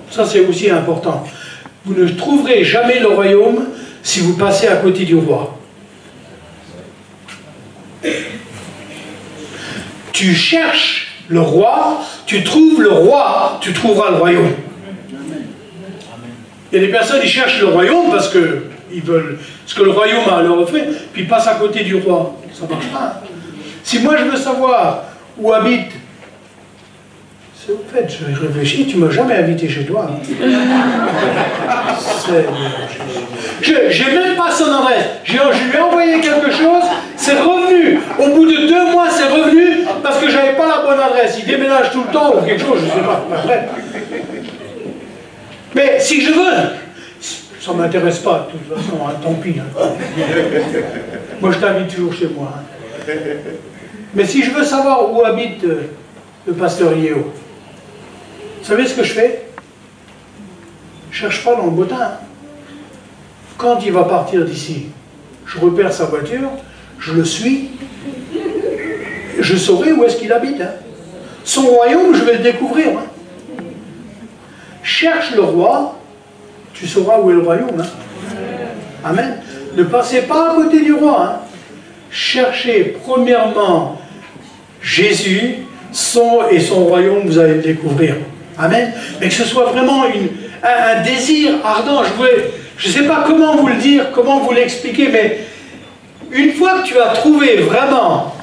Ça, c'est aussi important. Vous ne trouverez jamais le royaume si vous passez à côté du roi. Tu cherches le roi, tu trouves le roi, tu trouveras le royaume. Il y a des personnes qui cherchent le royaume parce que ils veulent ce que le royaume a à leur offrir, puis ils passent à côté du roi. Ça ne marche pas. Si moi je veux savoir où habite, c'est au fait, je réfléchis, tu ne m'as jamais invité chez toi. Je n'ai même pas son adresse. Je lui ai envoyé quelque chose, c'est revenu. Au bout de 2 mois, c'est revenu parce que je n'avais pas la bonne adresse. Il déménage tout le temps ou quelque chose, je ne sais pas. Bref. Mais si je veux, ça ne m'intéresse pas, de toute façon, hein, tant pis. Hein. Moi, je t'invite toujours chez moi. Hein. Mais si je veux savoir où habite le pasteur Yeo, vous savez ce que je fais? Je ne cherche pas dans le bottin. Quand il va partir d'ici, je repère sa voiture, je le suis, je saurai où est-ce qu'il habite. Hein. Son royaume, je vais le découvrir. Hein. Cherche le roi, tu sauras où est le royaume. Hein. Amen. Ne passez pas à côté du roi. Hein. Cherchez premièrement Jésus, et son royaume, vous allez le découvrir. Amen. Mais que ce soit vraiment un désir ardent. Je ne sais pas comment vous le dire, comment vous l'expliquer, mais une fois que tu as trouvé vraiment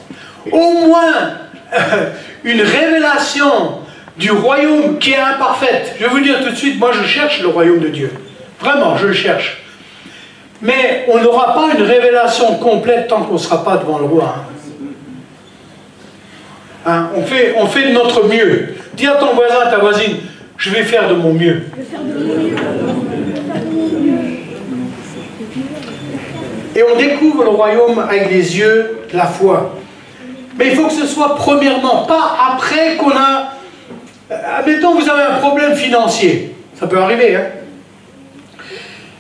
au moins une révélation du royaume qui est imparfaite, je vais vous dire tout de suite, moi je cherche le royaume de Dieu. Vraiment, je le cherche. Mais on n'aura pas une révélation complète tant qu'on ne sera pas devant le roi. Hein, on fait de notre mieux. Dis à ton voisin, à ta voisine, je vais faire de mon mieux. Et on découvre le royaume avec les yeux de la foi. Mais il faut que ce soit premièrement, pas après qu'on a... Admettons, vous avez un problème financier. Ça peut arriver, hein.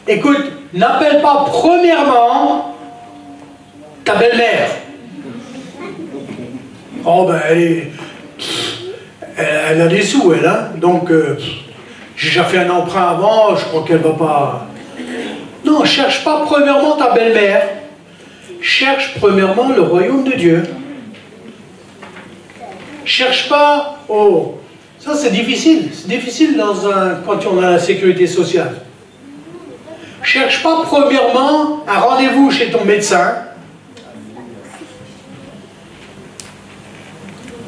Écoute, n'appelle pas premièrement ta belle-mère. Oh ben, elle a des sous, elle, hein. Donc, j'ai déjà fait un emprunt avant, je crois qu'elle va pas... Non, cherche pas premièrement ta belle-mère. Cherche premièrement le royaume de Dieu. Cherche pas, oh, ça c'est difficile. C'est difficile quand on a la sécurité sociale. Cherche pas premièrement un rendez-vous chez ton médecin.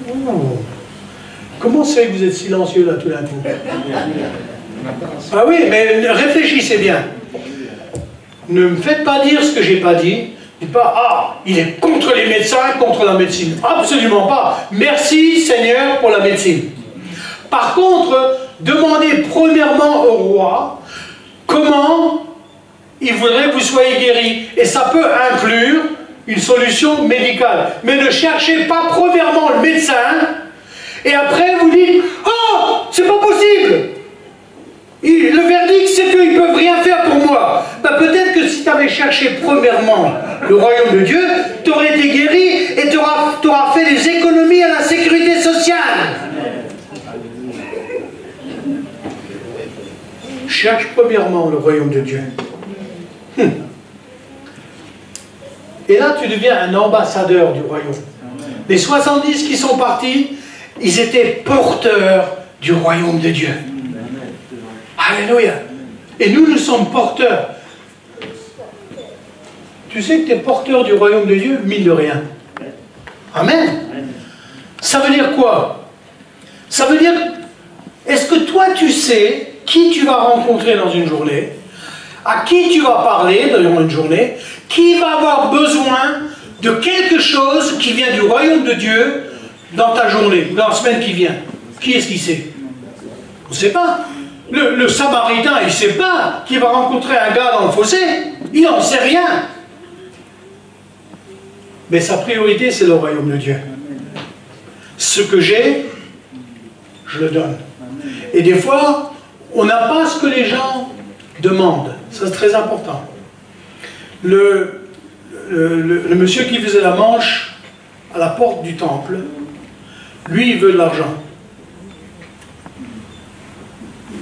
Oh. Comment c'est que vous êtes silencieux là tout d'un coup? Ah oui, mais réfléchissez bien. Ne me faites pas dire ce que j'ai pas dit. Dites pas, ah, il est contre les médecins, contre la médecine. Absolument pas. Merci Seigneur pour la médecine. Par contre, demandez premièrement au roi comment il voudrait que vous soyez guéri. Et ça peut inclure une solution médicale. Mais ne cherchez pas premièrement le médecin et après vous dites, oh, c'est pas possible. Le verdict, c'est qu'ils ne peuvent rien faire pour moi. Ben, peut-être que si tu avais cherché premièrement le royaume de Dieu, tu aurais été guéri et tu auras fait des économies à la sécurité sociale. Cherche premièrement le royaume de Dieu. Et là, tu deviens un ambassadeur du royaume. Les 70 qui sont partis, ils étaient porteurs du royaume de Dieu. Alléluia. Et nous sommes porteurs. Tu sais que tu es porteur du royaume de Dieu, mine de rien. Amen. Ça veut dire quoi? Ça veut dire, est-ce que toi tu sais qui tu vas rencontrer dans une journée, à qui tu vas parler dans une journée, qui va avoir besoin de quelque chose qui vient du royaume de Dieu dans ta journée, dans la semaine qui vient? Qui est-ce qui sait? On ne sait pas. Le Samaritain, il ne sait pas qu'il va rencontrer un gars dans le fossé. Il n'en sait rien. Mais sa priorité, c'est le royaume de Dieu. Ce que j'ai, je le donne. Et des fois, on n'a pas ce que les gens demandent. Ça, c'est très important. Le monsieur qui faisait la manche à la porte du temple, lui, il veut de l'argent.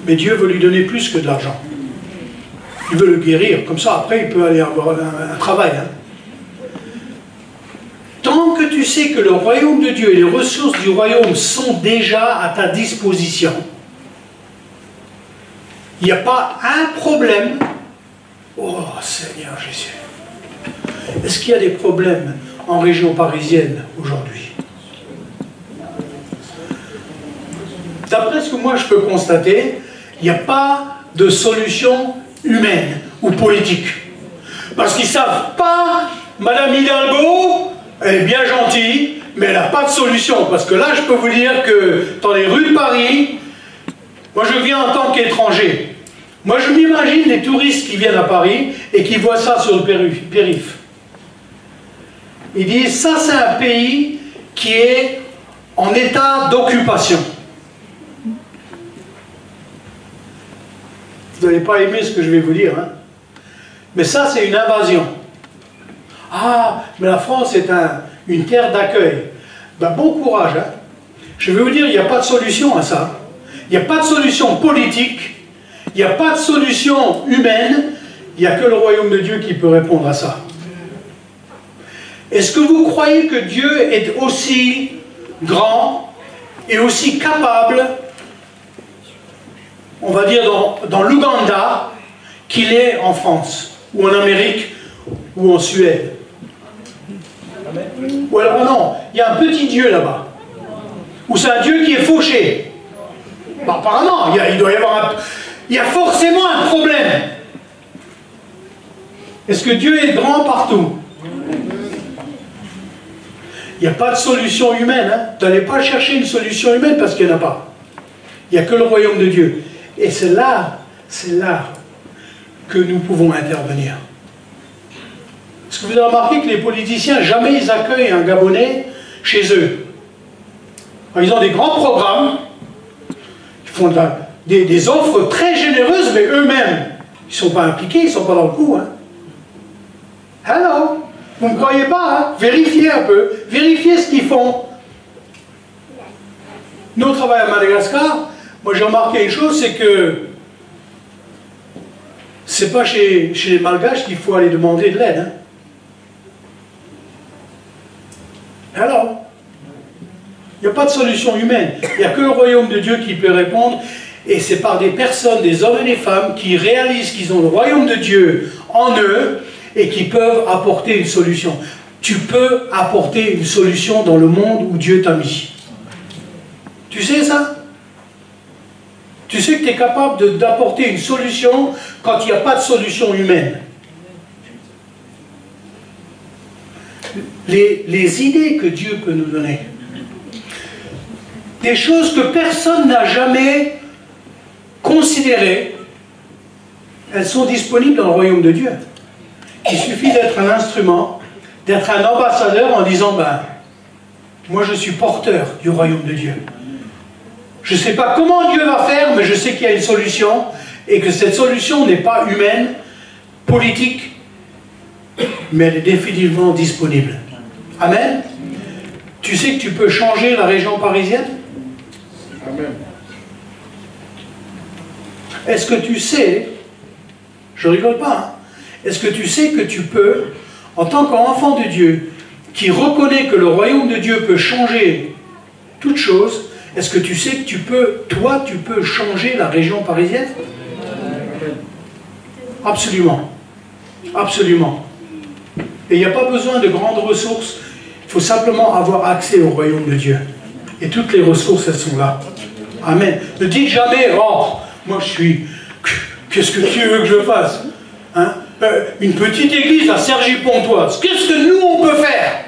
Mais Dieu veut lui donner plus que de l'argent. Il veut le guérir. Comme ça, après, il peut aller avoir un travail. Hein. Tant que tu sais que le royaume de Dieu et les ressources du royaume sont déjà à ta disposition, il n'y a pas un problème. Oh, Seigneur Jésus. Est-ce qu'il y a des problèmes en région parisienne aujourd'hui? D'après ce que moi je peux constater, il n'y a pas de solution humaine ou politique. Parce qu'ils ne savent pas, Madame Hidalgo, elle est bien gentille, mais elle n'a pas de solution. Parce que là, je peux vous dire que dans les rues de Paris, moi je viens en tant qu'étranger. Moi je m'imagine les touristes qui viennent à Paris et qui voient ça sur le périph'. Ils disent, ça c'est un pays qui est en état d'occupation. Vous n'allez pas aimer ce que je vais vous dire, hein. Mais ça, c'est une invasion. Ah, mais la France est une terre d'accueil. Ben, bon courage, hein. Je vais vous dire, il n'y a pas de solution à ça. Il n'y a pas de solution politique. Il n'y a pas de solution humaine. Il n'y a que le royaume de Dieu qui peut répondre à ça. Est-ce que vous croyez que Dieu est aussi grand et aussi capable, on va dire dans l'Ouganda, qu'il est en France, ou en Amérique, ou en Suède? Ou alors non, il y a un petit Dieu là-bas, ou c'est un Dieu qui est fauché. Ben, apparemment, il doit y avoir il y a forcément un problème. Est-ce que Dieu est grand partout? Il n'y a pas de solution humaine. Hein? Vous n'allez pas chercher une solution humaine parce qu'il n'y en a pas. Il n'y a que le royaume de Dieu. Et c'est là que nous pouvons intervenir. Est-ce que vous avez remarqué que les politiciens, jamais ils accueillent un Gabonais chez eux? Alors, ils ont des grands programmes, ils font des offres très généreuses, mais eux-mêmes, ils ne sont pas impliqués, ils ne sont pas dans le coup. Hein? Hello? Vous ne me croyez pas, hein? Vérifiez un peu, vérifiez ce qu'ils font. Nous, on travaille à Madagascar. Moi, j'ai remarqué une chose, c'est que C'est pas chez les Malgaches qu'il faut aller demander de l'aide. Hein. Alors, il n'y a pas de solution humaine. Il n'y a que le royaume de Dieu qui peut répondre. Et c'est par des personnes, des hommes et des femmes qui réalisent qu'ils ont le royaume de Dieu en eux et qui peuvent apporter une solution. Tu peux apporter une solution dans le monde où Dieu t'a mis. Tu sais ça? Tu sais que tu es capable d'apporter une solution quand il n'y a pas de solution humaine. Les idées que Dieu peut nous donner. Des choses que personne n'a jamais considérées, elles sont disponibles dans le royaume de Dieu. Il suffit d'être un instrument, d'être un ambassadeur en disant, ben, moi je suis porteur du royaume de Dieu. Je ne sais pas comment Dieu va faire, mais je sais qu'il y a une solution, et que cette solution n'est pas humaine, politique, mais elle est définitivement disponible. Amen. Tu sais que tu peux changer la région parisienne? Amen. Est-ce que tu sais, je rigole pas, hein, est-ce que tu sais que tu peux, en tant qu'enfant de Dieu, qui reconnaît que le royaume de Dieu peut changer toute chose, est-ce que tu sais que tu peux, toi, tu peux changer la région parisienne? Absolument. Absolument. Et il n'y a pas besoin de grandes ressources, il faut simplement avoir accès au royaume de Dieu. Et toutes les ressources, elles sont là. Amen. Ne dites jamais, oh, moi je suis, qu'est-ce que tu veux que je fasse, hein? Une petite église à Cergy-Pontoise, qu'est-ce que nous on peut faire?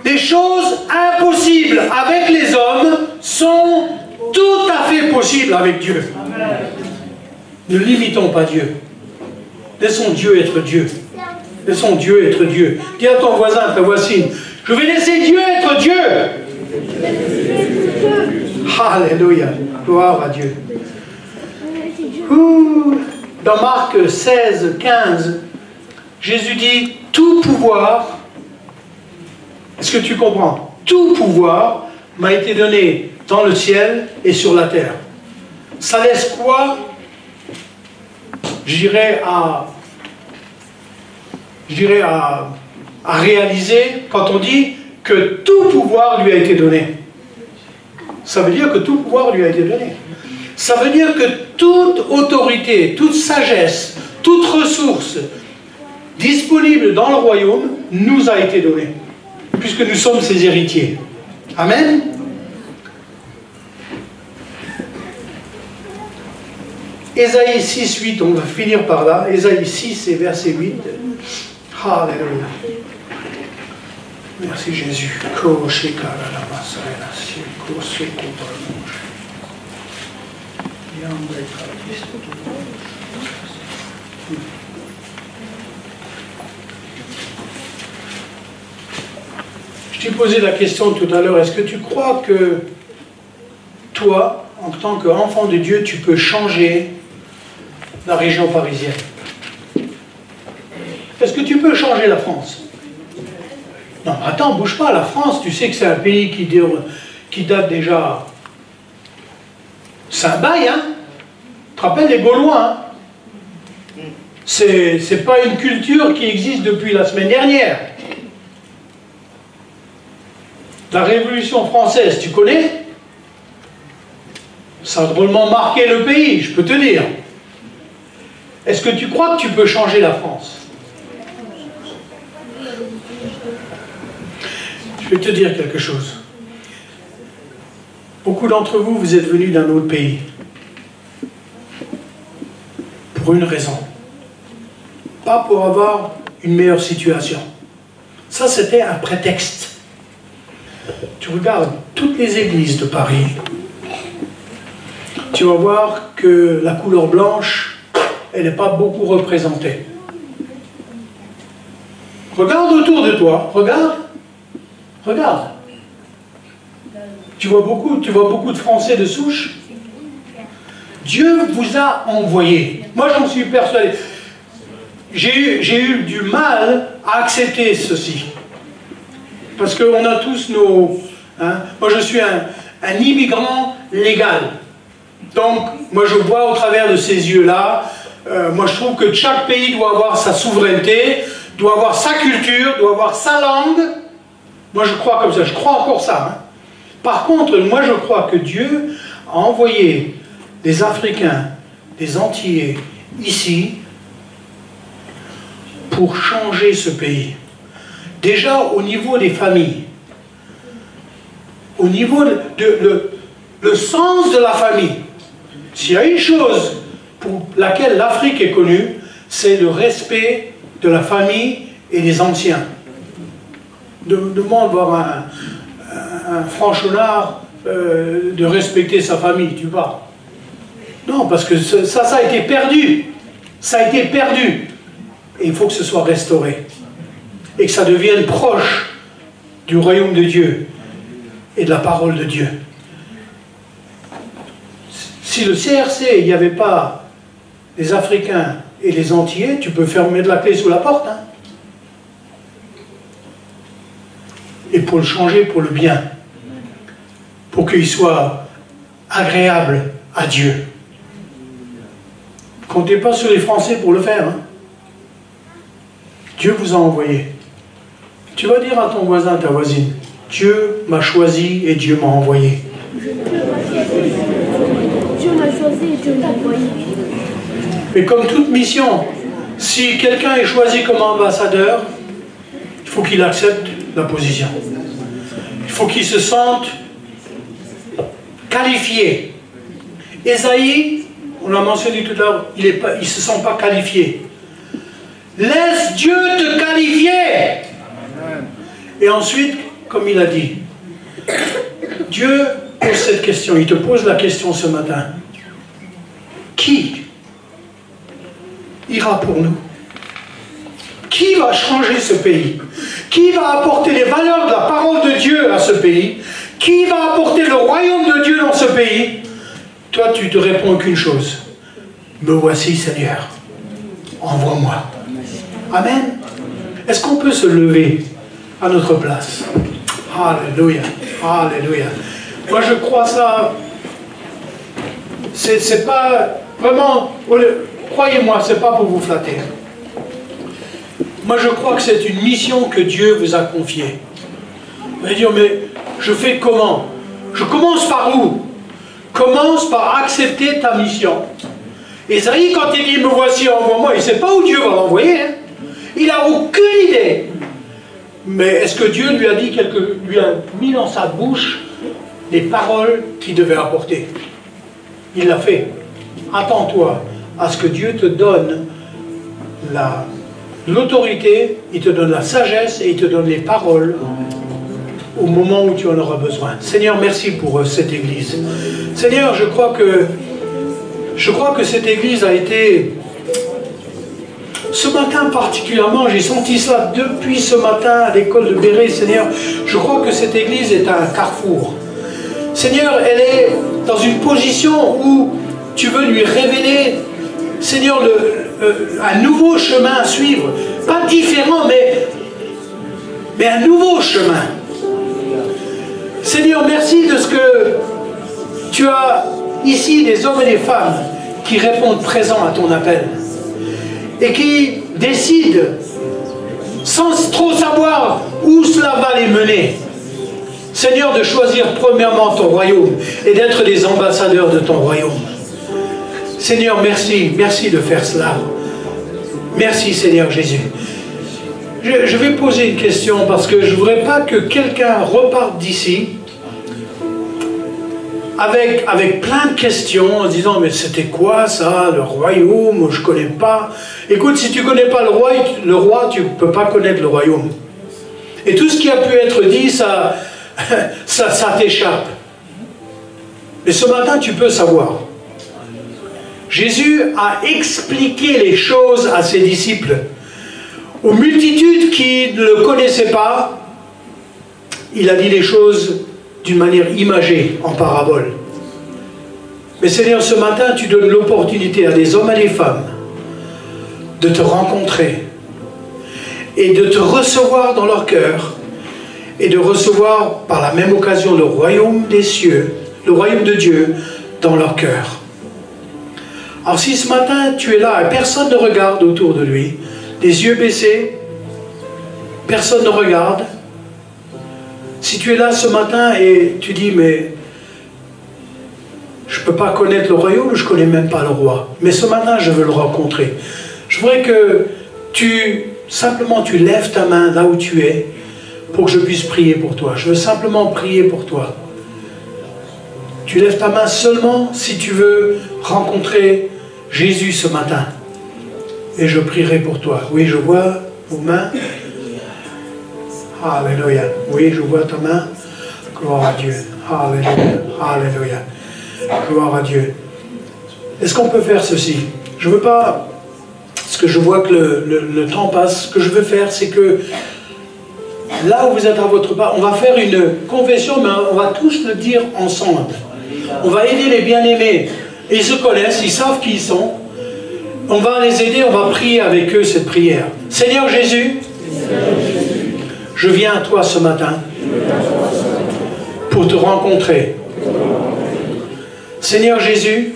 Des choses impossibles avec les hommes sont tout à fait possibles avec Dieu. Ne limitons pas Dieu. Laissons Dieu être Dieu. Laissons Dieu être Dieu. Dis à ton voisin, ta voisine, je vais laisser Dieu être Dieu. Alléluia. Gloire à Dieu. Dans Marc 16, 15, Jésus dit, tout pouvoir, est-ce que tu comprends? Tout pouvoir m'a été donné dans le ciel et sur la terre. Ça laisse quoi? Je dirais à réaliser quand on dit que tout pouvoir lui a été donné. Ça veut dire que tout pouvoir lui a été donné. Ça veut dire que toute autorité, toute sagesse, toute ressource disponible dans le royaume nous a été donnée, puisque nous sommes ses héritiers. Amen. Ésaïe 6, 8, on va finir par là. Ésaïe 6 et verset 8. Alléluia. Merci Jésus. Je t'ai posé la question tout à l'heure, est-ce que tu crois que toi, en tant qu'enfant de Dieu, tu peux changer la région parisienne? Est-ce que tu peux changer la France? Non, attends, bouge pas, la France, tu sais que c'est un pays qui date déjà... C'est un bail, hein? Tu te rappelles les Gaulois, hein? C'est pas une culture qui existe depuis la semaine dernière. La Révolution française, tu connais? Ça a drôlement marqué le pays, je peux te dire. Est-ce que tu crois que tu peux changer la France? Je vais te dire quelque chose. Beaucoup d'entre vous, vous êtes venus d'un autre pays. Pour une raison. Pas pour avoir une meilleure situation. Ça, c'était un prétexte. Tu regardes toutes les églises de Paris, tu vas voir que la couleur blanche, elle n'est pas beaucoup représentée. Regarde autour de toi, regarde. Regarde. Tu vois beaucoup de Français de souche. Dieu vous a envoyé. Moi, j'en suis persuadé. J'ai eu du mal à accepter ceci. Parce qu'on a tous nos... Hein, moi, je suis un immigrant légal. Donc, moi, je vois au travers de ces yeux-là Moi, je trouve que chaque pays doit avoir sa souveraineté, doit avoir sa culture, doit avoir sa langue. Moi, je crois comme ça, je crois encore ça. Hein. Par contre, moi, je crois que Dieu a envoyé des Africains, des Antillais, ici, pour changer ce pays. Déjà, au niveau des familles, au niveau le sens de la famille. S'il y a une chose pour laquelle l'Afrique est connue, c'est le respect de la famille et des anciens. Demande voir un franchonnard de respecter sa famille, tu vois. Non, parce que ça a été perdu. Ça a été perdu. Et il faut que ce soit restauré. Et que ça devienne proche du royaume de Dieu et de la parole de Dieu. Si le CRC, il n'y avait pas les Africains et les Antillais, tu peux fermer de la clé sous la porte. Hein. Et pour le changer pour le bien. Pour qu'il soit agréable à Dieu. Comptez pas sur les Français pour le faire. Hein. Dieu vous a envoyé. Tu vas dire à ton voisin, ta voisine, Dieu m'a choisi et Dieu m'a envoyé. Dieu m'a choisi et Dieu m'a envoyé. Mais comme toute mission, si quelqu'un est choisi comme ambassadeur, il faut qu'il accepte la position. Il faut qu'il se sente qualifié. Ésaïe, on l'a mentionné tout à l'heure, il ne se sent pas qualifié. Laisse Dieu te qualifier. Et ensuite, comme il a dit, Dieu pose cette question, il te pose la question ce matin. Qui ira pour nous? Qui va changer ce pays? Qui va apporter les valeurs de la parole de Dieu à ce pays? Qui va apporter le royaume de Dieu dans ce pays? Toi, tu te réponds qu'une chose. Me voici, Seigneur. Envoie-moi. Amen. Est-ce qu'on peut se lever à notre place? Alléluia. Alléluia. Moi, je crois ça. C'est pas vraiment. Croyez-moi, c'est pas pour vous flatter. Moi, je crois que c'est une mission que Dieu vous a confiée. Vous allez dire, mais je fais comment? Je commence par où? Commence par accepter ta mission. Ésaïe, quand il dit, me voici, envoie-moi, il ne sait pas où Dieu va l'envoyer. Hein? Il n'a aucune idée. Mais est-ce que Dieu lui a dit lui a mis dans sa bouche les paroles qu'il devait apporter? Il l'a fait. Attends-toi à ce que Dieu te donne l'autorité, il te donne la sagesse et il te donne les paroles au moment où tu en auras besoin. Seigneur, merci pour cette église. Seigneur, je crois que cette église a été... Ce matin particulièrement, j'ai senti cela depuis ce matin à l'école de Béret, Seigneur. Je crois que cette église est un carrefour. Seigneur, elle est dans une position où tu veux lui révéler, Seigneur, un nouveau chemin à suivre. Pas différent, mais un nouveau chemin. Seigneur, merci de ce que tu as ici des hommes et des femmes qui répondent présents à ton appel et qui décident, sans trop savoir où cela va les mener, Seigneur, de choisir premièrement ton royaume et d'être des ambassadeurs de ton royaume. Seigneur, merci, merci de faire cela. Merci Seigneur Jésus. Je vais poser une question parce que je ne voudrais pas que quelqu'un reparte d'ici avec plein de questions en se disant mais c'était quoi ça, le royaume, je ne connais pas. Écoute, si tu ne connais pas le roi, tu ne peux pas connaître le royaume. Et tout ce qui a pu être dit, ça t'échappe. Mais ce matin, tu peux savoir. Jésus a expliqué les choses à ses disciples. Aux multitudes qui ne le connaissaient pas, il a dit les choses d'une manière imagée, en parabole. Mais Seigneur, ce matin, tu donnes l'opportunité à des hommes et des femmes de te rencontrer et de te recevoir dans leur cœur et de recevoir par la même occasion le royaume des cieux, le royaume de Dieu dans leur cœur. Alors si ce matin tu es là et personne ne regarde autour de lui, les yeux baissés, personne ne regarde. Si tu es là ce matin et tu dis, mais je ne peux pas connaître le royaume, je ne connais même pas le roi. Mais ce matin, je veux le rencontrer. Je voudrais que simplement tu lèves ta main là où tu es pour que je puisse prier pour toi. Je veux simplement prier pour toi. Tu lèves ta main seulement si tu veux rencontrer Jésus ce matin. Et je prierai pour toi. Oui, je vois vos mains. Alléluia. Oui, je vois ta main. Gloire à Dieu. Alléluia. Alléluia. Gloire à Dieu. Est-ce qu'on peut faire ceci? Je ne veux pas, parce que je vois que le temps passe, ce que je veux faire, c'est que là où vous êtes à votre part, on va faire une confession, mais on va tous le dire ensemble. On va aider les bien-aimés. Ils se connaissent, ils savent qui ils sont. On va les aider, on va prier avec eux cette prière. Seigneur Jésus, je viens à toi ce matin pour te rencontrer. Seigneur Jésus,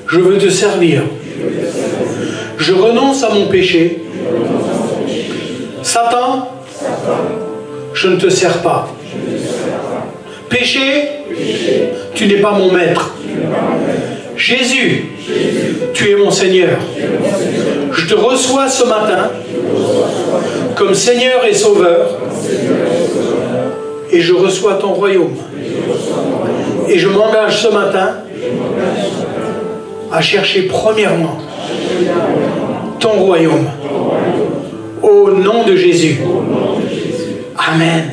je veux te servir. Je renonce à mon péché. Satan, je ne te sers pas. Péché, tu n'es pas mon maître. Jésus, tu es mon Seigneur. Je te reçois ce matin comme Seigneur et Sauveur. Et je reçois ton royaume. Et je m'engage ce matin à chercher premièrement ton royaume. Au nom de Jésus. Amen.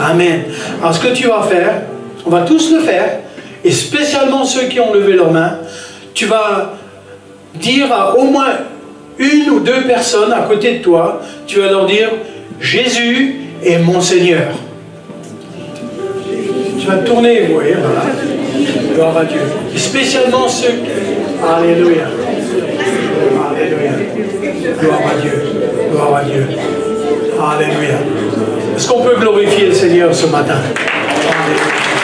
Amen. Alors ce que tu vas faire, on va tous le faire, et spécialement ceux qui ont levé leurs mains, tu vas dire à au moins une ou deux personnes à côté de toi, tu vas leur dire, Jésus est mon Seigneur. Tu vas te tourner, vous voyez, voilà. Gloire à Dieu. Et spécialement ceux qui... Alléluia. Alléluia. Gloire à Dieu. Gloire à Dieu. Alléluia. Est-ce qu'on peut glorifier le Seigneur ce matin? Alléluia.